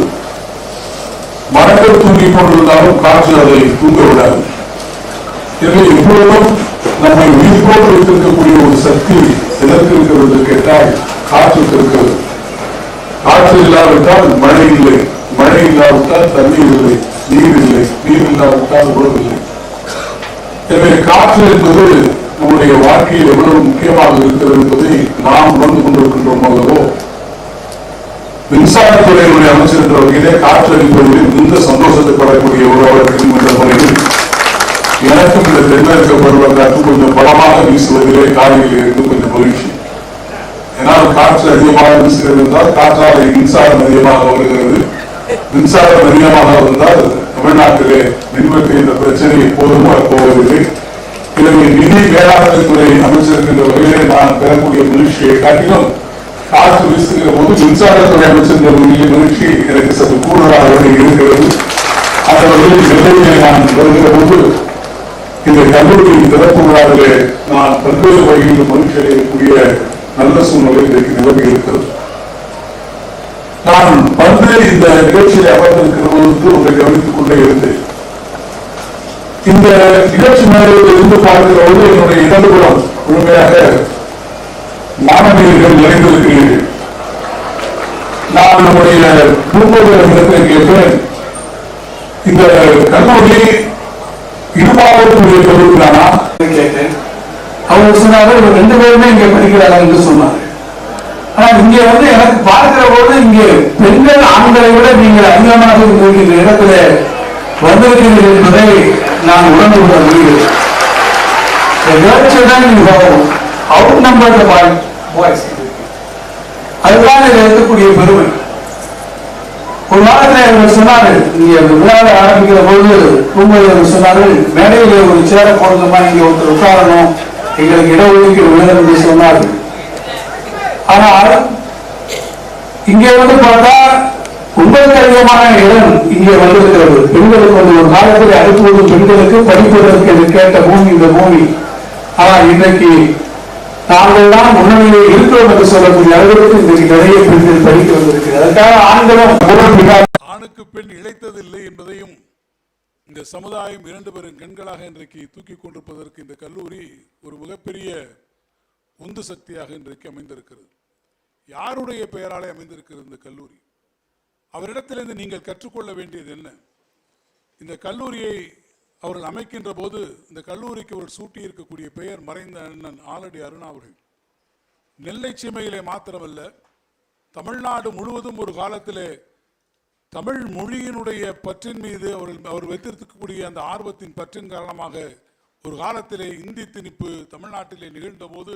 மரங்கள் தூங்கிக் கொண்டிருந்தாலும் காற்று அதை தூங்க விடாது. எனவே எப்பொழுதும் நம்மை உயிர்ப்போடு வைத்திருக்கக்கூடிய ஒரு சக்தி எதற்கு இருக்கிறது என்று கேட்டால் காற்றுக்கு இருக்கிறது. காற்று இல்லாவிட்டால் மழை இல்லை, மழை இல்லாவிட்டால் தண்ணீர் இல்லை, நீர் இல்லை, நீர் இல்லாவிட்டால் உணவு இல்லை. எனவே காற்று என்பது நம்முடைய வாழ்க்கையில் எவ்வளவு முக்கியமாக இருக்கிறது என்பதை நாம் உணர்ந்து கொண்டிருக்கின்றோம் அல்லவோ. மின்சாரத்துறையினுடைய அமைச்சர் என்ற வகையிலே காற்று அளிப்பதில் மிகுந்த சந்தோஷத்தைப்படக்கூடிய உறவாளர்கள் என்ற முறையில் எனக்கும் இந்த தென்மேற்கு பருவக்காற்று கொஞ்சம் பலமாக வீசுவதிலே காலையில் இருந்து கொஞ்சம் மகிழ்ச்சி. ஏன்னால் காற்று அதிகமாக வீசுகிறது என்றால் காற்றாலை மின்சாரம் அதிகமாக வருகிறது. மின்சாரம் அதிகமாக வந்தால் தமிழ்நாட்டிலே மின்வெட்டு என்ற பிரச்சனை எப்போதும் வரப்போவதில்லை. எனவே நிதி வேளாண்மை துறை அமைச்சர் என்ற வகையிலே நான் பெறக்கூடிய மகிழ்ச்சியை காட்டிலும் காற்று வீசுகிற போது மின்சாரத்துறை அமைச்சர் என்ற மகிழ்ச்சி எனக்கு சற்று கூடுதலாக இருக்கிறது. அந்த வகையில் நெல்லையிலே நான் வருகிற போது இந்த கல்லூரியின் திறப்பு விழாவிலே நான் பல்வேறு வகையில் மகிழ்ச்சி அடையக்கூடிய நல்ல சூழ்நிலை இன்றைக்கு நிலவி இருக்கிறது. நான் வந்து இந்த நிகழ்ச்சியை அமர்ந்திருக்கிற போது ஒன்றை கவனித்துக் கொண்டே இருந்தேன். இந்த நிகழ்ச்சி மேடையில் இருந்து பார்க்கிற போது என்னுடைய இடதுபுறம் முழுமையாக மாணவியர்கள் நிறைந்திருக்கிறீர்கள். நான் நம்முடைய பூங்கோதை கேட்பேன், இந்த கல்லூரி இருபாலருடைய கல்லூரி தானா கேட்டேன். அவங்க சொன்னாங்க இவர் 2 பேருமே இங்க படிக்கிறாங்க என்று சொன்னாங்க. ஆனா இங்க வந்து எனக்கு பார்க்கிற போது இங்கே பெண்கள் ஆண்களை விட நீங்கள் அதிகமாக இருக்கின்ற இடத்துல வந்திருக்கிறீர்கள் என்பதை நான் உணர்ந்து கொள்ள முடிகிறது. அதுதான் இதில் இருக்கக்கூடிய பெருமை. ஒரு வாரத்தில் இவர்கள் சொன்னார்கள், நீங்க விழாவை ஆரம்பிக்கிற போது பூங்கோதை சொன்னார்கள், மேடையில ஒரு சேர போடுங்கம்மா, இங்க ஒருத்தர் உட்காரணும், எங்களுக்கு இடஒதுக்கீடு உள்ளது என்று சொன்னார்கள். ஆனால் இங்கே வந்து பார்த்தா உங்களுக்கு அதிகமான இடம் இங்கே வந்திருக்கிறது. பெண்களுக்கு வந்து ஒரு காலத்தில் அடுப்புவதும் பெண்களுக்கு படிப்பதற்கு இது கேட்ட பூமி இந்த பூமி. ஆனால் இன்றைக்கு நாங்கள் தான் முன்னணியிலே இருக்கிறோம் என்று சொல்லக்கூடிய அளவிற்கு இன்றைக்கு நிறைய பெண்கள் படிக்க வந்திருக்கிறது. அதற்காக ஆண்களும் ஆணுக்கு பெண் இழைத்ததில்லை என்பதையும் இந்த சமுதாயம் 2 பேரும் கண்களாக இன்றைக்கு தூக்கி கொண்டிருப்பதற்கு இந்த கல்லூரி ஒரு மிகப்பெரிய உந்து சக்தியாக இன்றைக்கு அமைந்திருக்கிறது. யாருடைய பெயராலே அமைந்திருக்கிறது இந்த கல்லூரி? அவரிடத்திலிருந்து நீங்கள் கற்றுக்கொள்ள வேண்டியது என்ன? இந்த கல்லூரியை அவர்கள் அமைக்கின்ற போது இந்த கல்லூரிக்கு அவர் சூட்டி இருக்கக்கூடிய பெயர் மறைந்த அண்ணன் ஆலடி அருணா அவர்கள். நெல்லை சீமையிலே மாத்திரமல்ல, தமிழ்நாடு முழுவதும் ஒரு காலத்திலே தமிழ் மொழியினுடைய பற்றின் மீது அவர் வைத்திருக்கக்கூடிய அந்த ஆர்வத்தின் பற்றின் காரணமாக ஒரு காலத்திலே இந்தி திணிப்பு தமிழ்நாட்டிலே நிகழ்ந்த போது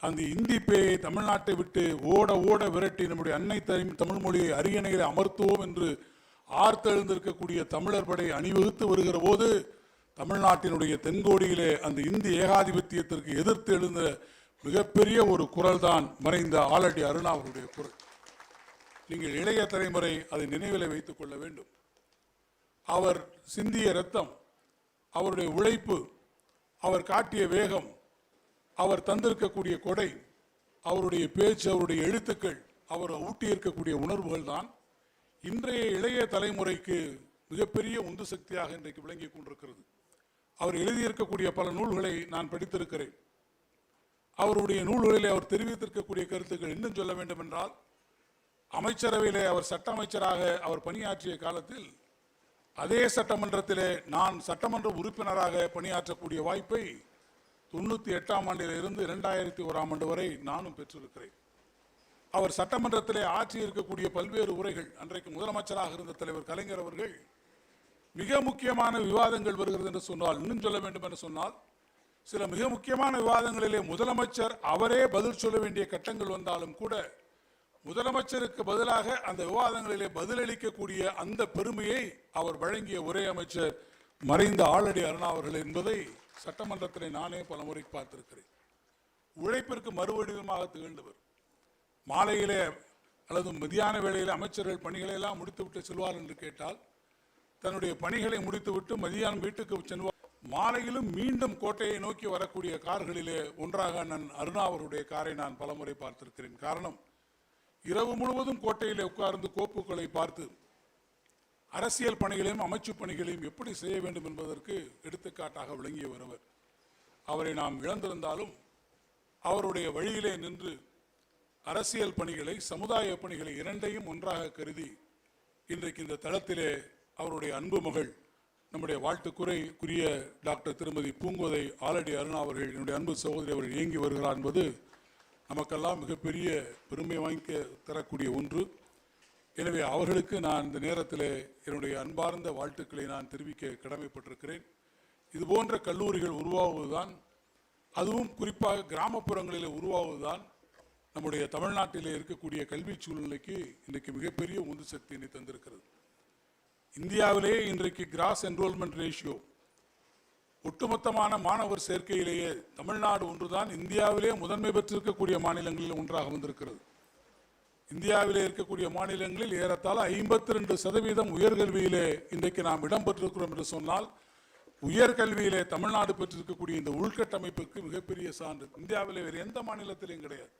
அந்த இந்தி பேயை தமிழ்நாட்டை விட்டு ஓட ஓட விரட்டி நம்முடைய அன்னை தமிழ் மொழியை அரியணையிலே அமர்த்துவோம் என்று ஆர்த்தெழுந்திருக்கக்கூடிய தமிழர் படை அணிவகுத்து வருகிற போது தமிழ்நாட்டினுடைய தென்கோடியிலே அந்த இந்தி ஏகாதிபத்தியத்திற்கு எதிர்த்து எழுந்த மிகப்பெரிய ஒரு குரல் தான் மறைந்த ஆலடி அருணா அவருடைய குரல். நீங்கள் இளைய தலைமுறை அதை நினைவில் வைத்துக் கொள்ள வேண்டும். அவர் சிந்திய இரத்தம், அவருடைய உழைப்பு, அவர் காட்டிய வேகம், அவர் தந்திருக்கக்கூடிய கொடை, அவருடைய பேச்சு, அவருடைய எழுத்துக்கள், அவர் ஊட்டியிருக்கக்கூடிய உணர்வுகள் தான் இன்றைய இளைய தலைமுறைக்கு மிகப்பெரிய உந்து சக்தியாக இன்றைக்கு விளங்கி கொண்டிருக்கிறது. அவர் எழுதியிருக்கக்கூடிய பல நூல்களை நான் படித்திருக்கிறேன். அவருடைய நூல்களிலே அவர் தெரிவித்திருக்கக்கூடிய கருத்துக்கள் இன்னும் சொல்ல வேண்டும் என்றால், அமைச்சரவையிலே அவர் சட்ட அமைச்சராக அவர் பணியாற்றிய காலத்தில் அதே சட்டமன்றத்திலே நான் சட்டமன்ற உறுப்பினராக பணியாற்றக்கூடிய வாய்ப்பை 98ஆம் ஆண்டில் இருந்து 2001ஆம் ஆண்டு வரை நானும் பெற்றிருக்கிறேன். அவர் சட்டமன்றத்திலே ஆற்றி இருக்கக்கூடிய பல்வேறு உரைகள், அன்றைக்கு முதலமைச்சராக இருந்த தலைவர் கலைஞர் அவர்கள் மிக முக்கியமான விவாதங்கள் வருகிறது என்று சொன்னால், இன்னும் சொல்ல வேண்டும் என்று சொன்னால், சில மிக முக்கியமான விவாதங்களிலே முதலமைச்சர் அவரே பதில் சொல்ல வேண்டிய கட்டங்கள் வந்தாலும் கூட முதலமைச்சருக்கு பதிலாக அந்த விவாதங்களிலே பதிலளிக்கக்கூடிய அந்த பெருமையை அவர் வழங்கிய ஒரே அமைச்சர் மறைந்த ஆலடி அருணா அவர்கள் என்பதை சட்டமன்றத்திலே நானே பல முறை பார்த்திருக்கிறேன். உழைப்பிற்கு மறுவடிவமாக திகழ்ந்தவர். மாலையிலே அல்லது மதியான வேளையிலே அமைச்சர்கள் பணிகளை எல்லாம் முடித்துவிட்டு செல்வார் என்று கேட்டால், தன்னுடைய பணிகளை முடித்துவிட்டு மதியானம் வீட்டுக்கு செல்வார். மாலையிலும் மீண்டும் கோட்டையை நோக்கி வரக்கூடிய கார்களிலே ஒன்றாக அண்ணன் அருணா அவருடைய காரை நான் பலமுறை பார்த்திருக்கிறேன். காரணம், இரவு முழுவதும் கோட்டையிலே உட்கார்ந்து கோப்புகளை பார்த்து அரசியல் பணிகளையும் அமைச்சு பணிகளையும் எப்படி செய்ய வேண்டும் என்பதற்கு எடுத்துக்காட்டாக விளங்கிய ஒருவர். அவரை நாம் இழந்திருந்தாலும் அவருடைய வழியிலே நின்று அரசியல் பணிகளை, சமுதாய பணிகளை இரண்டையும் ஒன்றாக கருதி இன்றைக்கு இந்த தளத்திலே அவருடைய அன்பு மகள், நம்முடைய வாழ்த்துக்குரிய டாக்டர் திருமதி பூங்கோதை ஆலடி அருணா அவர்கள், என்னுடைய அன்பு சகோதரி அவர்கள் இயங்கி வருகிறார் என்பது நமக்கெல்லாம் மிகப்பெரிய பெருமை வாங்கி தரக்கூடிய ஒன்று. எனவே அவர்களுக்கு நான் இந்த நேரத்தில் என்னுடைய அன்பார்ந்த வாழ்த்துக்களை நான் தெரிவிக்க கடமைப்பட்டிருக்கிறேன். இது போன்ற கல்லூரிகள் உருவாகுவதுதான், அதுவும் குறிப்பாக கிராமப்புறங்களில் உருவாகுவதுதான் நம்முடைய தமிழ்நாட்டிலே இருக்கக்கூடிய கல்வி சூழ்நிலைக்கு இன்றைக்கு மிகப்பெரிய உந்து சக்தியினை தந்திருக்கிறது. இந்தியாவிலே இன்றைக்கு கிராஸ் என்ரோல்மெண்ட் ரேஷியோ, ஒட்டுமொத்தமான மாணவர் சேர்க்கையிலேயே தமிழ்நாடு ஒன்றுதான் இந்தியாவிலே முதன்மை பெற்றிருக்கக்கூடிய மாநிலங்களில் ஒன்றாக வந்திருக்கிறது. இந்தியாவிலே இருக்கக்கூடிய மாநிலங்களில் ஏறத்தாழ 52% உயர்கல்வியிலே இன்றைக்கு நாம் இடம்பெற்றிருக்கிறோம் என்று சொன்னால், உயர்கல்வியிலே தமிழ்நாடு பெற்றிருக்கக்கூடிய இந்த உள்கட்டமைப்புக்கு மிகப்பெரிய சான்று. இந்தியாவிலே வேறு எந்த மாநிலத்திலையும் கிடையாது.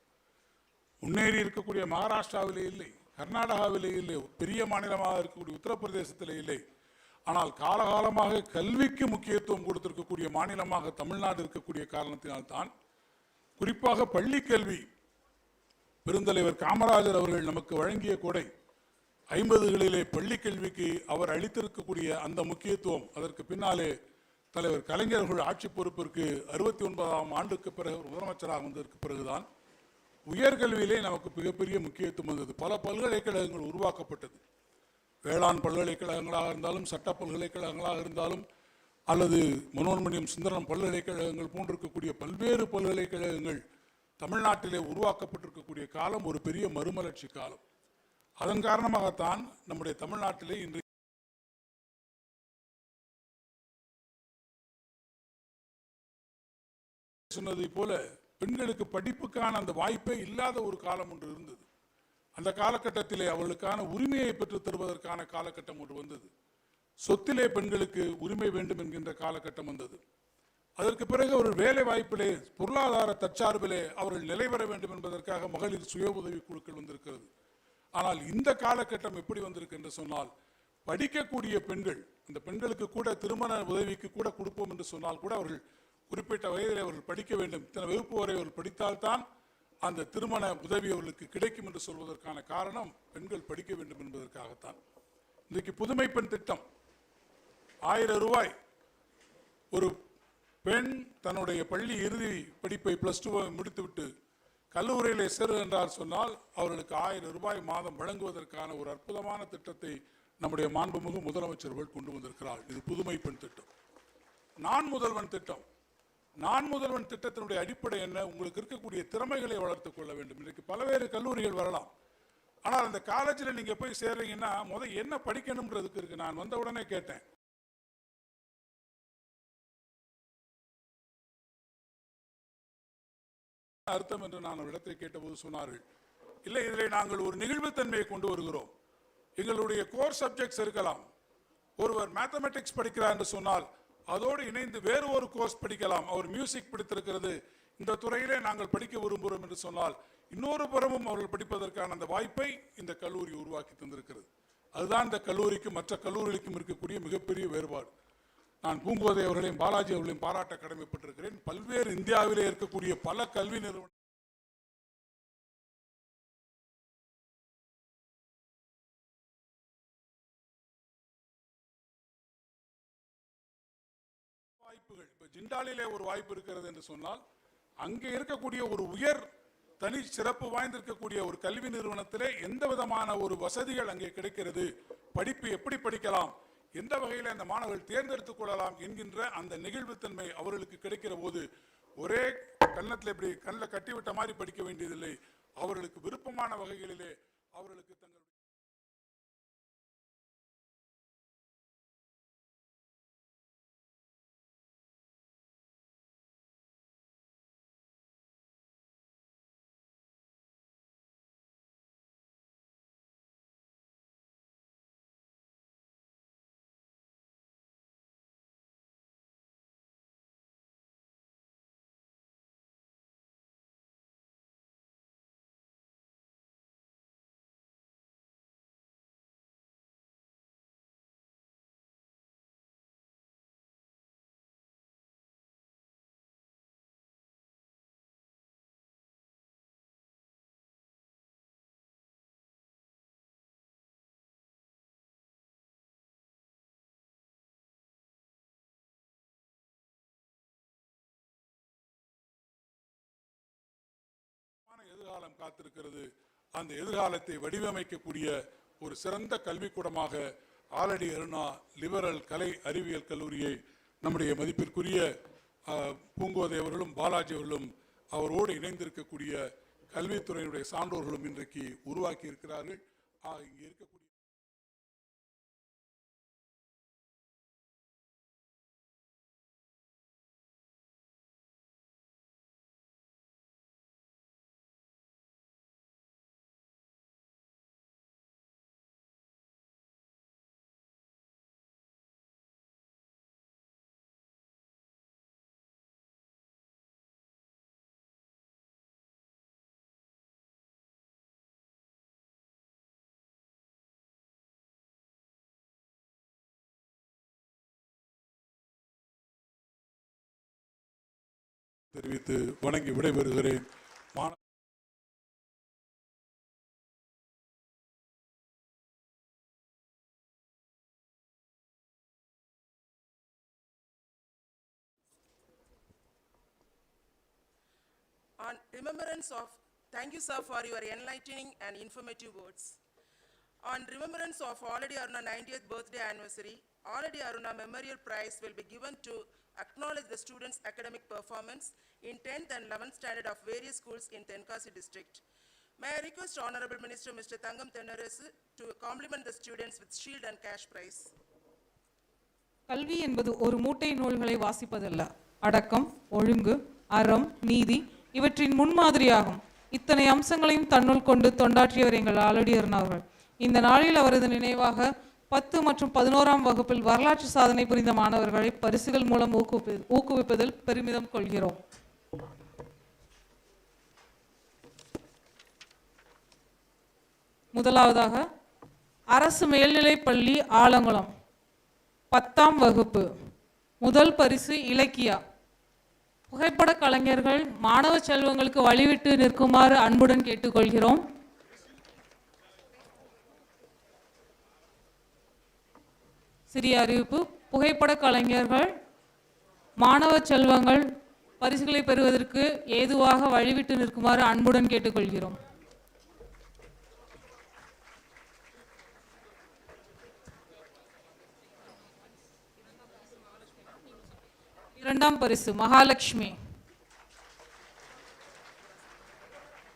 முன்னேறி இருக்கக்கூடிய மகாராஷ்டிராவிலே இல்லை, கர்நாடகாவிலே இல்லை, பெரிய மாநிலமாக இருக்கக்கூடிய உத்தரப்பிரதேசத்திலே இல்லை. ஆனால் காலகாலமாக கல்விக்கு முக்கியத்துவம் கொடுத்திருக்கக்கூடிய மாநிலமாக தமிழ்நாடு இருக்கக்கூடிய காரணத்தினால்தான், குறிப்பாக பள்ளி கல்வி, பெருந்தலைவர் காமராஜர் அவர்கள் நமக்கு வழங்கிய கொடை, 50களிலே பள்ளி கல்விக்கு அவர் அளித்திருக்கக்கூடிய அந்த முக்கியத்துவம், அதற்கு பின்னாலே தலைவர் கலைஞர் அவர்கள் ஆட்சி பொறுப்பிற்கு 69ஆம் ஆண்டுக்கு பிறகு முதலமைச்சராக வந்ததற்கு பிறகுதான் உயர்கல்வியிலே நமக்கு மிகப்பெரிய முக்கியத்துவம் வந்தது. பல பல்கலைக்கழகங்கள் உருவாக்கப்பட்டது. வேளாண் பல்கலைக்கழகங்களாக இருந்தாலும், சட்ட பல்கலைக்கழகங்களாக இருந்தாலும், அல்லது மனோன்மணியம் சுந்தரம் பல்கலைக்கழகங்கள் போன்றிருக்கக்கூடிய பல்வேறு பல்கலைக்கழகங்கள் தமிழ்நாட்டிலே உருவாக்கப்பட்டிருக்கக்கூடிய காலம் ஒரு பெரிய மறுமலர்ச்சி காலம். அதன் காரணமாகத்தான் நம்முடைய தமிழ்நாட்டிலே இன்று சொன்னதை போல பெண்களுக்கு படிப்புக்கான அந்த வாய்ப்பே இல்லாத ஒரு காலம் ஒன்று இருந்தது. அந்த காலகட்டத்திலே அவர்களுக்கான உரிமையை பெற்றுத் தருவதற்கான காலகட்டம் ஒன்று வந்தது. சொத்திலே பெண்களுக்கு உரிமை வேண்டும் என்கின்ற காலகட்டம் வந்தது. அதற்கு பிறகு ஒரு வேலை வாய்ப்பிலே பொருளாதார தற்சார்பிலே அவர்கள் நிலை பெற வேண்டும் என்பதற்காக மகளிர் சுய உதவி குழுக்கள் வந்திருக்கிறது. ஆனால் இந்த காலகட்டம் எப்படி வந்திருக்கு என்று சொன்னால், படிக்கக்கூடிய பெண்கள், அந்த பெண்களுக்கு கூட திருமண உதவிக்கு கூட கொடுப்போம் என்று சொன்னால் கூட அவர்கள் குறிப்பிட்ட வயதில் அவர்கள் படிக்க வேண்டும், இத்தனை வகுப்பு வரை அவர்கள் படித்தால்தான் அந்த திருமண உதவி அவர்களுக்கு கிடைக்கும் என்று சொல்வதற்கான காரணம் பெண்கள் படிக்க வேண்டும் என்பதற்காகத்தான். இன்றைக்கு புதுமை பெண் திட்டம் 1000 ரூபாய் ஒரு பெண் தன்னுடைய பள்ளி இறுதி படிப்பை +2 முடித்துவிட்டு கல்லூரியிலே சேரு என்றார் சொன்னால் அவர்களுக்கு 1000 ரூபாய் மாதம் வழங்குவதற்கான ஒரு அற்புதமான திட்டத்தை நம்முடைய மாண்புமிகு முதலமைச்சர்கள் கொண்டு வந்திருக்கிறார். இது புதுமை பெண் திட்டம். நான் முதல்வன் திட்டம். நான் முதல்வன் திட்டத்தினுடைய அடிப்படை என்ன? உங்களுக்கு இருக்கக்கூடிய திறமைகளை வளர்த்துக் கொள்ள வேண்டும். இன்றைக்கு பல்வேறு கல்லூரிகள் வரலாம், ஆனால் அந்த காலேஜில் நீங்க போய் சேர்றீங்கன்னா முதல் என்ன படிக்கணும்ன்றதுக்கு இருக்கு. நான் வந்த உடனே கேட்டேன், அர்த்தம் என்று நான் ஒரு இடத்தை கேட்டபோது சொன்னார்கள், இல்லை இதில் நாங்கள் ஒரு நிகழ்வுத்தன்மையை கொண்டு வருகிறோம். எங்களுடைய கோர் சப்ஜெக்ட்ஸ் இருக்கலாம். ஒருவர் மேத்தமெட்டிக்ஸ் படிக்கிறார் என்று சொன்னால் அதோடு இணைந்து வேறு ஒரு கோர்ஸ் படிக்கலாம். அவர் மியூசிக் பிடித்திருக்கிறது, இந்த துறையிலே நாங்கள் படிக்க விரும்புகிறோம் என்று சொன்னால் இன்னொரு புறமும் அவர்கள் படிப்பதற்கான அந்த வாய்ப்பை இந்த கல்லூரி உருவாக்கி தந்திருக்கிறது. அதுதான் இந்த கல்லூரிக்கும் மற்ற கல்லூரிகளுக்கும் இருக்கக்கூடிய மிகப்பெரிய வேறுபாடு. நான் பூங்கோதை அவர்களையும் பாலாஜி அவர்களையும் பாராட்ட கடமைப்பட்டிருக்கிறேன். பல்வேறு இந்தியாவிலே இருக்கக்கூடிய பல கல்வி நிறுவனம் வாய்ப்புகள், இப்ப ஜிண்டாலிலே ஒரு வாய்ப்பு இருக்கிறது என்று சொன்னால் அங்கே இருக்கக்கூடிய ஒரு உயர் தனி சிறப்பு வாய்ந்திருக்கக்கூடிய ஒரு கல்வி நிறுவனத்திலே எந்த விதமான ஒரு வசதிகள் அங்கே கிடைக்கிறது, படிப்பு எப்படி படிக்கலாம், எந்த வகையில் அந்த மாணவர்கள் தேர்ந்தெடுத்துக் கொள்ளலாம் என்கின்ற அந்த நெகிழ்வுத்தன்மை அவர்களுக்கு கிடைக்கிற போது ஒரே கன்னத்தில் இப்படி கண்ணில் கட்டிவிட்ட மாதிரி படிக்க வேண்டியதில்லை. அவர்களுக்கு விருப்பமான வகைகளிலே அவர்களுக்கு தங்கள் எதிர்காலம் காத்திருக்கிறது. அந்த எதிர்காலத்தை வடிவமைக்கக்கூடிய ஒரு சிறந்த கல்விக்கூடமாக ஆலடி அருணா லிபரல் கலை அறிவியல் கல்லூரியை நம்முடைய மதிப்பிற்குரிய பூங்கோதை அவர்களும் பாலாஜி அவர்களும் அவரோடு இணைந்திருக்கக்கூடிய கல்வித்துறையினுடைய சான்றோர்களும் இன்றைக்கு உருவாக்கி இருக்கிறார்கள். இங்கே இருக்கக்கூடிய தெரிவித்து வணங்கி விடைபெறுகிறேன். On remembrance of, thank you sir for your enlightening and informative words. On remembrance of Aladi Aruna 90th birthday anniversary, Aladi Aruna Memorial Prize will be given to acknowledge the students' academic performance in 10th and 11th standard of various schools in Tenkasi district. May I request Honorable Minister Mr. Thangam Thennarasu to compliment the students with shield and cash prize. கல்வி என்பது ஒரு மூட்டை நூல்களை வாசிப்பதல்ல, அடக்கம், ஒழுங்கு, அறம், நீதி இவற்றின் முன்மாதிரியாகும். இத்தனை அம்சங்களையும் தன்னுள் கொண்டு தொண்டாற்றியவர் எங்கள் ஆலடியர் அவர்கள். இந்த நாளில் அவரது நினைவாக 10 மற்றும் 11ஆம் வகுப்பில் வரலாற்று சாதனை புரிந்த மாணவர்களை பரிசுகள் மூலம் ஊக்குவிப்பதில் பெருமிதம் கொள்கிறோம். முதலாவதாக அரசு மேல்நிலைப்பள்ளி ஆலங்குளம் 10ஆம் வகுப்பு, முதல் பரிசு இலக்கியா. புகைப்பட கலைஞர்கள் மாணவ செல்வங்களுக்கு வழிவிட்டு நிற்குமாறு அன்புடன் கேட்டுக்கொள்கிறோம். சிறிய அறிவிப்பு: புகைப்பட கலைஞர்கள் மாணவ செல்வங்கள் பரிசுகளை பெறுவதற்கு ஏதுவாக வழிவிட்டு நிற்குமாறு அன்புடன் கேட்டுக்கொள்கிறோம். இரண்டாம் பரிசு மகாலட்சுமி.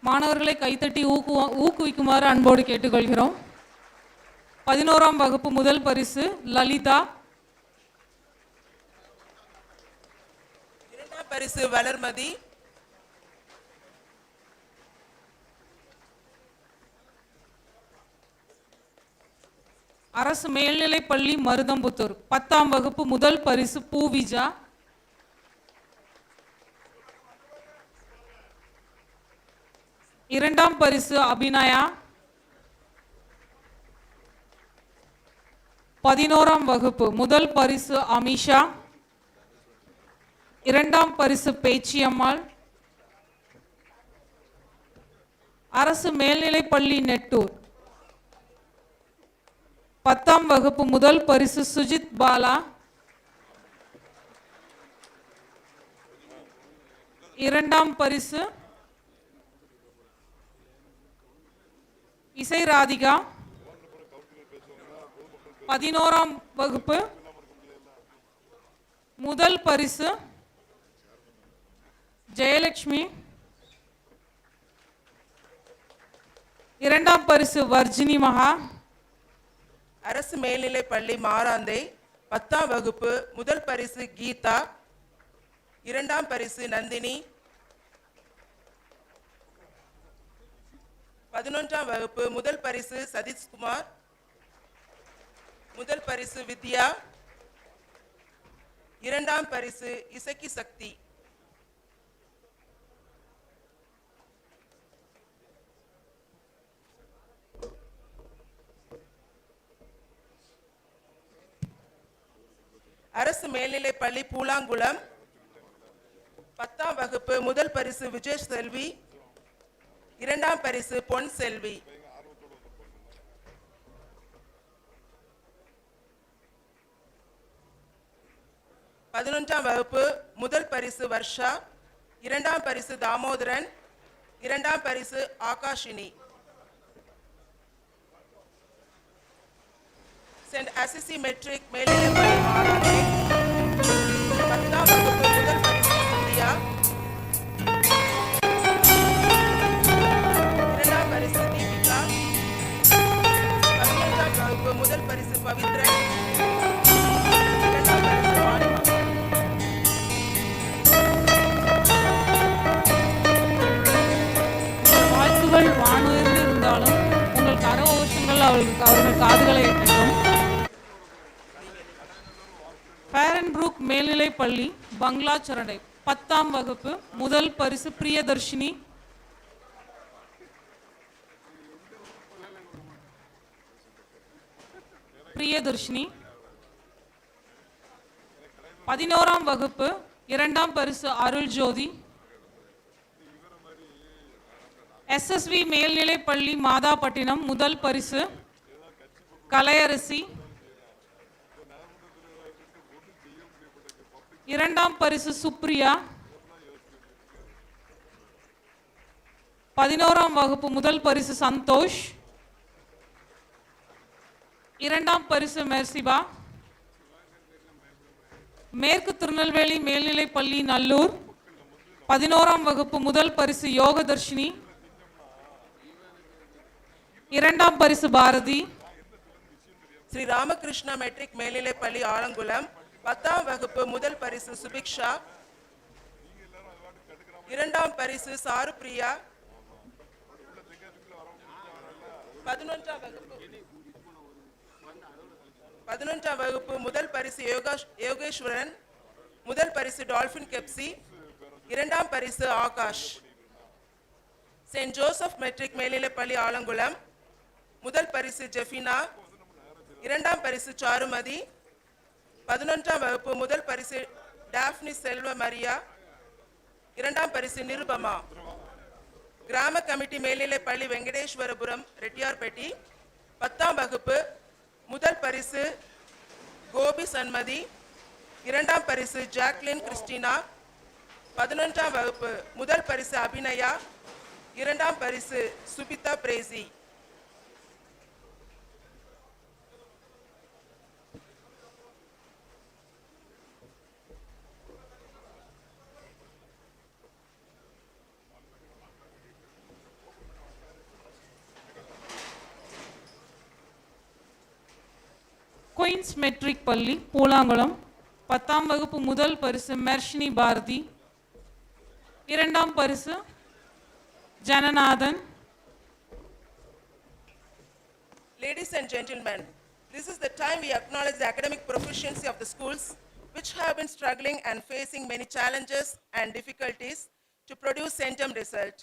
மாணவர்களை கைத்தட்டி ஊக்குவிக்குமாறு அன்போடு கேட்டுக்கொள்கிறோம். 11ஆம் வகுப்பு முதல் பரிசு லலிதா. இரண்டாம் பரிசு வளர்மதி. அரசு மேல்நிலைப்பள்ளி மருதம்புத்தூர் 10ஆம் வகுப்பு முதல் பரிசு பூவிஜா. இரண்டாம் பரிசு அபிநயா. 11ஆம் வகுப்பு முதல் பரிசு அமிஷா. இரண்டாம் பரிசு பேச்சியம்மாள். அரசு மேல்நிலைப்பள்ளி நெட்டூர் 10ஆம் வகுப்பு முதல் பரிசு சுஜித் பாலா. இரண்டாம் பரிசு இசை ராதிகா. 11ஆம் வகுப்பு முதல் பரிசு ஜெயலட்சுமி. இரண்டாம் பரிசு வர்ஜினி மகா. அரசு மேல்நிலைப்பள்ளி மாராந்தை 10ஆம் வகுப்பு முதல் பரிசு கீதா. இரண்டாம் பரிசு நந்தினி. 11ஆம் வகுப்பு முதல் பரிசு சதீஷ்குமார். முதல் பரிசு வித்யா. இரண்டாம் பரிசு இசக்கி சக்தி. அரசு மேல்நிலைப்பள்ளி பூலாங்குளம் 10ஆம் வகுப்பு முதல் பரிசு விஜய் செல்வி. இரண்டாம் பரிசு பொன் செல்வி. பதினொன்றாம் வகுப்பு முதல் பரிசு வர்ஷா. இரண்டாம் பரிசு தாமோதரன். இரண்டாம் பரிசு ஆகாஷினி. சென்ட் அசிசி மெட்ரிக் மேல்நிலைப்பள்ளி மாராந்தை 10ஆம் வகுப்பு முதல் பரிசு இந்தியா. இரண்டாம் பரிசு தீபிகா. 11ஆம் வகுப்பு முதல் பரிசு பவித்ரன். இரண்டாம் பரிசு வாணிமா. வாழ்த்துகள் வானுயர்ந்து இருந்தாலும் உங்கள் கரகோஷங்கள் அவர்கள் காதுகளை எட்டட்டும். பேரன்புரூக் மேல்நிலைப்பள்ளி பங்களாச்சரடை 10ஆம் வகுப்பு முதல் பரிசு பிரியதர்ஷினி. பிரியதர்ஷினி. 11ஆம் வகுப்பு இரண்டாம் பரிசு அருள் ஜோதி. SSV மேல்நிலைப்பள்ளி மாதாப்பட்டினம் முதல் பரிசு கலையரசி. இரண்டாம் பரிசு சுப்ரியா. 11ஆம் வகுப்பு முதல் பரிசு சந்தோஷ். இரண்டாம் பரிசு மெர்சிபா. மேற்கு திருநெல்வேலி மேல்நிலைப்பள்ளி நல்லூர் 11ஆம் வகுப்பு முதல் பரிசு யோகதர்ஷினி. இரண்டாம் பரிசு பாரதி. ஸ்ரீ ராமகிருஷ்ணா மெட்ரிக் மேல்நிலைப்பள்ளி ஆலங்குளம் 10ஆம் வகுப்பு முதல் பரிசு சுபிக்ஷா. இரண்டாம் பரிசு சாருப்பிரியா. 11ஆம் வகுப்பு முதல் பரிசு யோகேஸ்வரன், முதல் பரிசு டால்பின் கெப்சி, இரண்டாம் பரிசு ஆகாஷ். செயின்ட் ஜோசப் மெட்ரிக் மேல்நிலைப்பள்ளி ஆலங்குளம், முதல் பரிசு ஜெஃபினா, இரண்டாம் பரிசு சாருமதி, 11ஆம் வகுப்பு முதல் பரிசு டாஃப்னி செல்வ மரியா, இரண்டாம் பரிசு நிருபமா. கிராம கமிட்டி மேல்நிலைப்பள்ளி வெங்கடேஸ்வரபுரம் ரெட்டியார்பட்டி, 10ஆம் வகுப்பு முதல் பரிசு கோபி சண்மதி, இரண்டாம் பரிசு ஜாக்லின் கிறிஸ்டினா, 11ஆம் வகுப்பு முதல் பரிசு அபிநயா, இரண்டாம் பரிசு சுபிதா பிரேசி. குயின்ஸ் மெட்ரிக் பள்ளி பூலாங்குளம், 10ஆம் வகுப்பு முதல் பரிசு மெர்ஷினி பாரதி, இரண்டாம் பரிசு Jananathan. Ladies and gentlemen, this is the time we acknowledge the academic proficiency of the schools which have been struggling and facing many challenges and difficulties to produce centum result.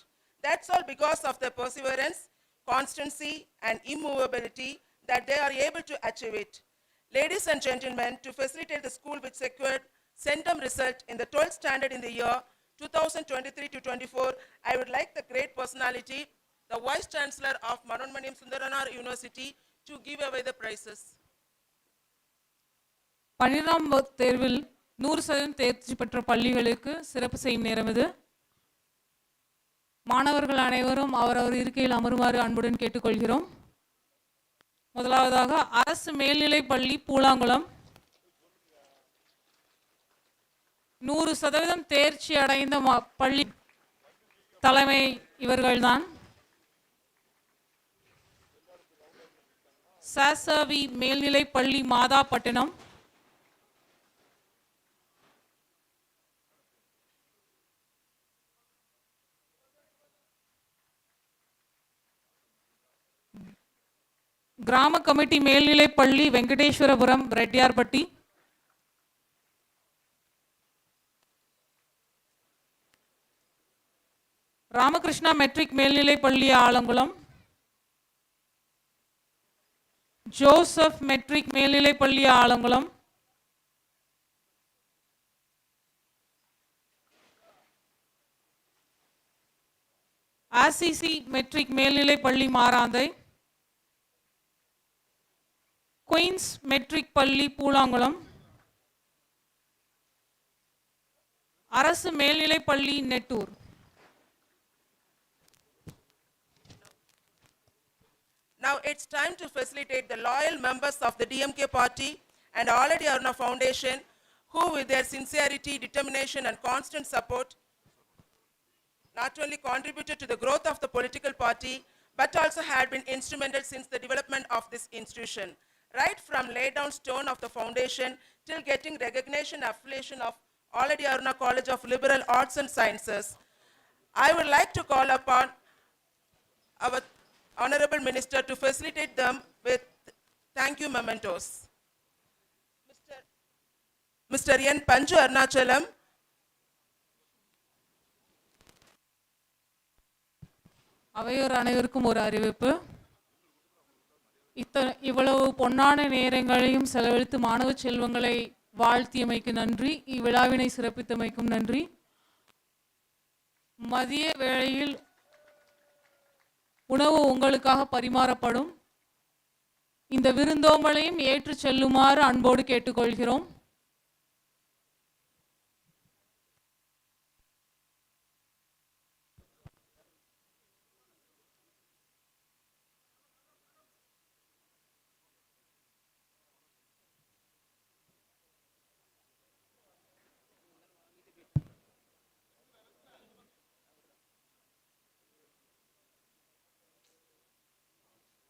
That's all because of their perseverance, constancy and immovability that they are able to achieve it. Ladies and gentlemen, to facilitate the school which secured centum result in the 12th standard in the year 2023 to 24, I would like the great personality, the Vice Chancellor of Manonmaniam Sundaranar University, to give away the prizes. 12ஆம் தேர்வில் 100% தேர்ச்சி பெற்ற பள்ளிகளுக்கு சிறப்பு செய்யும் நேரம் இது. மாணவர்கள் அனைவரும் அவரவர் இருக்கையில் அமருமாறு அன்புடன் கேட்டுக்கொள்கிறோம். முதலாவதாக அரசு மேல்நிலைப் பள்ளி பூலாங்குளம், 100% தேர்ச்சி அடைந்த பள்ளி தலைமை இவர்கள்தான். சாசவி மேல்நிலைப் பள்ளி மாதாப்பட்டினம், கிராம கமிட்டி மேல்நிலைப் பள்ளி வெங்கடேஸ்வரபுரம் ரெட்டியார்பட்டி, ராமகிருஷ்ணா மெட்ரிக் மேல்நிலைப் பள்ளி ஆலங்குளம், ஜோசப் மெட்ரிக் மேல்நிலைப் பள்ளி ஆலங்குளம், ஆர்சிசி மெட்ரிக் மேல்நிலைப் பள்ளி மாராந்தை, குயின்ஸ் மெட்ரிக் பள்ளி பூலாங்குளம், அரசு மேல்நிலைப் பள்ளி Nettur. Now it's time to facilitate the loyal members of the DMK party and Already Aruna Foundation, who with their sincerity, determination and constant support not only contributed to the growth of the political party, but also had been instrumental since the development of this institution. Right from lay down stone of the foundation till getting recognition affiliation of Already Aruna College of Liberal Arts and Sciences. I would like to call upon our Honorable Minister to facilitate them with thank you mementos. Mr. N. Panju Arnachalam. அவையோர் அனைவருக்கும் ஒரு அறிவிப்பு. இவ்வளவு பொன்னான நேரங்களையும் செலவழித்து மாணவ செல்வங்களை வாழ்த்தியமைக்கு நன்றி. இவ்விழாவினை சிறப்பித்தமைக்கும் நன்றி. மதிய வேளையில் உணவு உங்களுக்காக பரிமாறப்படும். இந்த விருந்தோம்பலையும் ஏற்று செல்லுமாறு அன்போடு கேட்டுக்கொள்கிறோம்.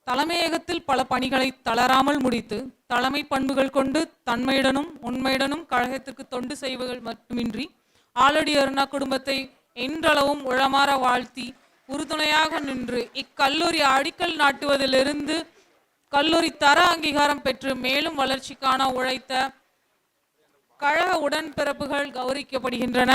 தலைமையகத்தில் பல பணிகளை தளராமல் முடித்து தலைமை பண்புகள் கொண்டு தன்மையுடனும் உண்மையுடனும் கழகத்திற்கு தொண்டு செய்வர்கள் மட்டுமின்றி ஆல்ரெடி அருணா குடும்பத்தை என்றளவும் உளமாற வாழ்த்தி உறுதுணையாக நின்று இக்கல்லூரி அடிக்கல் நாட்டுவதிலிருந்து கல்லூரி தர அங்கீகாரம் பெற்று மேலும் வளர்ச்சிக்கான உழைத்த கழக உடன்பிறப்புகள் கௌரவிக்கப்படுகின்றன.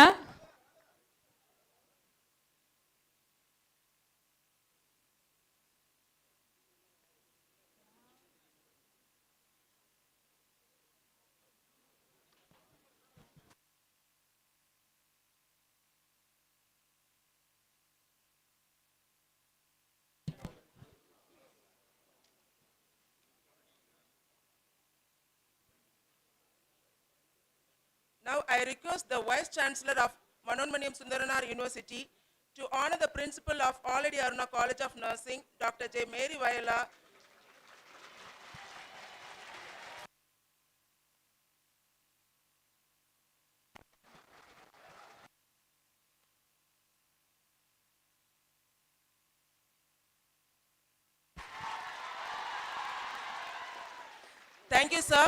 Now I request the Vice Chancellor of Manonmaniam Sundaranar University to honor the Principal of Already Aruna College of Nursing, Dr. J. Mary Viola. Thank you, sir.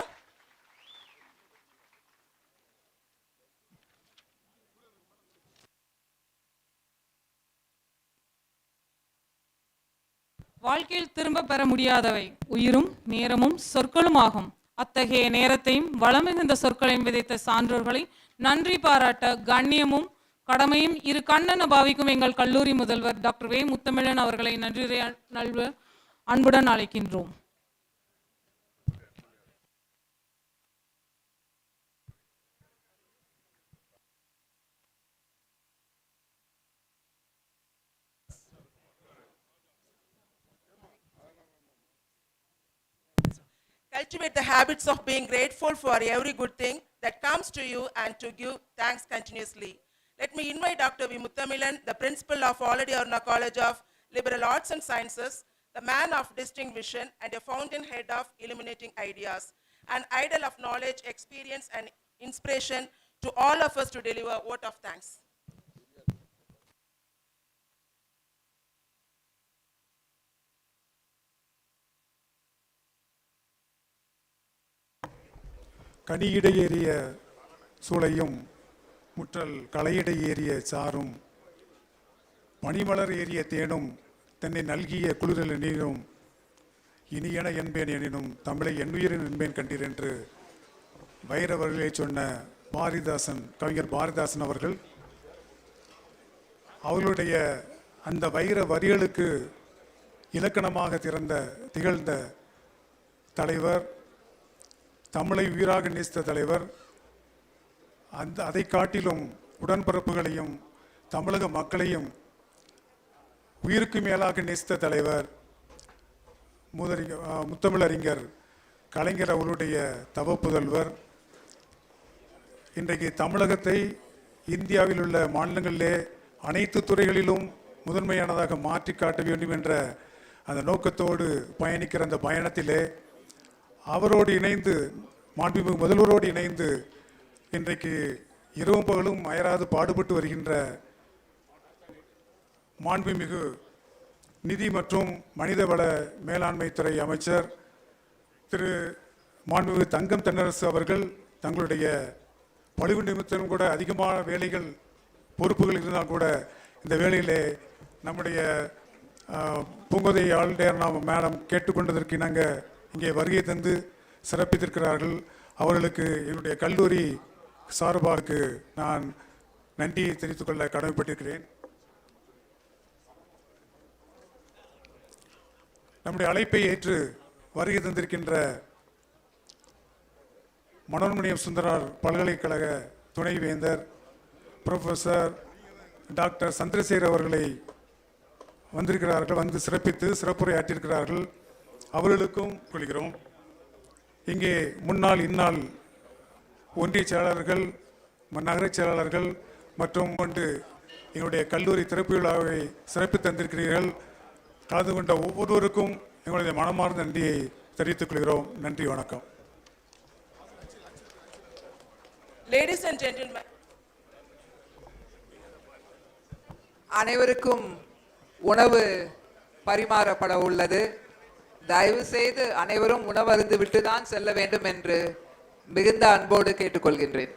வாழ்க்கையில் திரும்ப பெற முடியாதவை உயிரும் நேரமும் சொற்களும் ஆகும். அத்தகைய நேரத்தையும் வளமிகுந்த சொற்களையும் விதைத்த சான்றோர்களை நன்றி பாராட்ட கண்ணியமும் கடமையும் இரு கண்ணென பாவிக்கும் எங்கள் கல்லூரி முதல்வர் டாக்டர் வே முத்தமிழன் அவர்களை நன்றி நல்வ அன்புடன் அழைக்கின்றோம். Cultivate the habits of being grateful for every good thing that comes to you and to give thanks continuously. Let me invite Dr. V. Muthamilan, the principal of Already Aruna College of Liberal Arts and Sciences, the man of distinct vision and a fountainhead of illuminating ideas, an idol of knowledge, experience and inspiration to all of us to deliver a vote of thanks. கனியிடை ஏறிய சூளையும் முற்றல் களையிடை ஏறிய சாரும் பனிமலர் ஏறிய தேனும் தன்னை நல்கிய குளிரல் நீரும் இனியன என்பேன் எனினும் தமிழை என்னுயிரின் என்பேன் கண்டீர் என்று வைரவர்களே சொன்ன பாரதிதாசன், கவிஞர் பாரதிதாசன் அவர்கள் அவர்களுடைய அந்த வைர வரிகளுக்கு இலக்கணமாக திகழ்ந்த தலைவர், தமிழை உயிராக நேசித்த தலைவர், அதை காட்டிலும் உடன்பிறப்புகளையும் தமிழக மக்களையும் உயிருக்கு மேலாக நேசித்த தலைவர் முத்தமிழறிஞர் கலைஞர் அவருடைய தவப்புதல்வர். இன்றைக்கு தமிழகத்தை இந்தியாவில் உள்ள மாநிலங்களிலே அனைத்து துறைகளிலும் முதன்மையானதாக மாற்றி காட்ட வேண்டும் என்ற அந்த நோக்கத்தோடு பயணிக்கிற அந்த பயணத்திலே அவரோடு இணைந்து, மாண்புமிகு முதல்வரோடு இணைந்து இன்றைக்கு இரவும் பகலும் அயராது பாடுபட்டு வருகின்ற மாண்புமிகு நிதி மற்றும் மனிதவள மேலாண்மை துறை அமைச்சர் திரு மாண்புமிகு தங்கம் தென்னரசு அவர்கள் தங்களுடைய பழுவு நிமித்தம் கூட அதிகமான வேலைகள் பொறுப்புகள் இருந்தால் கூட இந்த வேளையிலே நம்முடைய பூங்கோதை ஆளுநர் மேடம் கேட்டுக்கொண்டதற்கு நாங்கள் இங்கே வருகை தந்து சிறப்பித்திருக்கிறார்கள். அவர்களுக்கு என்னுடைய கல்லூரி சார்பாக நான் நன்றியை தெரிவித்துக் கொள்ள கடமைப்பட்டிருக்கிறேன். நம்முடைய அழைப்பை ஏற்று வருகை தந்திருக்கின்ற மனோன்மணியம் சுந்தரார் பல்கலைக்கழக துணைவேந்தர் புரொஃபசர் டாக்டர் சந்திரசேகர் அவர்களை வந்திருக்கிறார்கள், வந்து சிறப்பித்து சிறப்புரையாற்றியிருக்கிறார்கள். அவர்களுக்கும் கொள்கிறோம். இங்கே முன்னாள் இந்நாள் ஒன்றிய செயலாளர்கள், நகரச் செயலாளர்கள் மற்றும் கொண்டு எங்களுடைய கல்லூரி திறப்பு விழாவை சிறப்பு தந்திருக்கிறீர்கள். கலந்து கொண்ட ஒவ்வொருவருக்கும் எங்களுடைய மனமார்ந்த நன்றியை தெரிவித்துக் கொள்கிறோம். நன்றி, வணக்கம். Ladies and gentlemen, அனைவருக்கும் உணவு பரிமாறப்பட உள்ளது. தயவு செய்து அனைவரும் உணவருந்து விட்டுதான் செல்ல வேண்டும் என்று மிகுந்த அன்போடு கேட்டுக்கொள்கின்றேன்.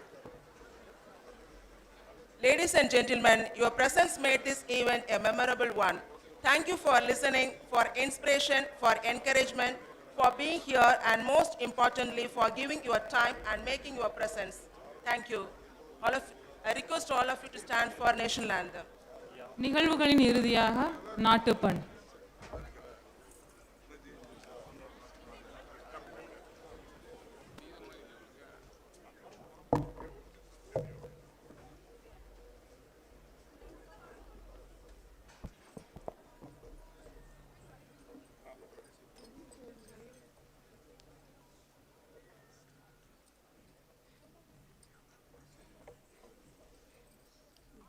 Ladies and gentlemen, your presence made this event a memorable one. Thank you for listening, for inspiration, for encouragement, for being here, and most importantly, for giving your time and making your presence. Thank you. I request all of you to stand for national anthem. நிகழ்வுகளின் இறுதியாக நாட்டுப்பண்.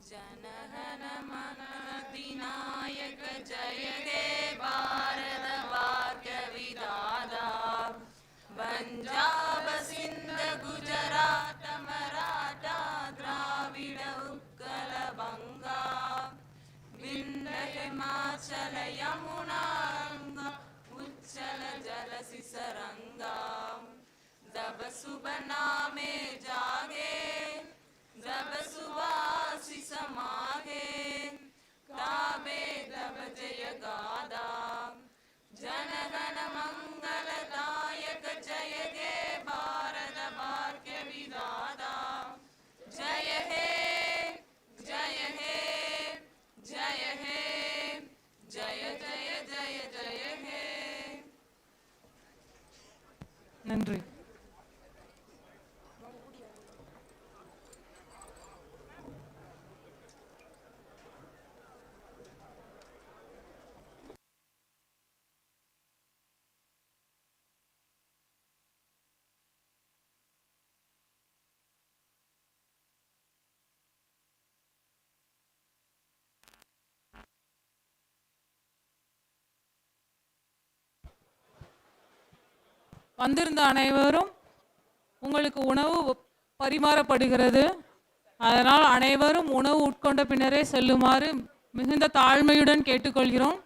जनगण मन अधिनायक जय हे भारत भाग्य विधाता पंजाब सिंध गुजरात मराठा द्राविड उत्कल बंगा विंध्य हिमाचल यमुना गंगा उच्चल जल सिसरंगा जब सुबह नामे जागे जब सुवासी समागे काबे तब जय गादा जनगण मंगलदायक जय हे भारत भाग्य विधाता जय हे जय हे जय हे जय जय जय जय हे. நன்றி. வந்திருந்த அனைவரும் உங்களுக்கு உணவு பரிமாறப்படுகிறது. அதனால் அனைவரும் உணவு உட்கொண்ட பின்னரே செல்லுமாறு மிகுந்த தாழ்மையுடன் கேட்டுக்கொள்கிறோம்.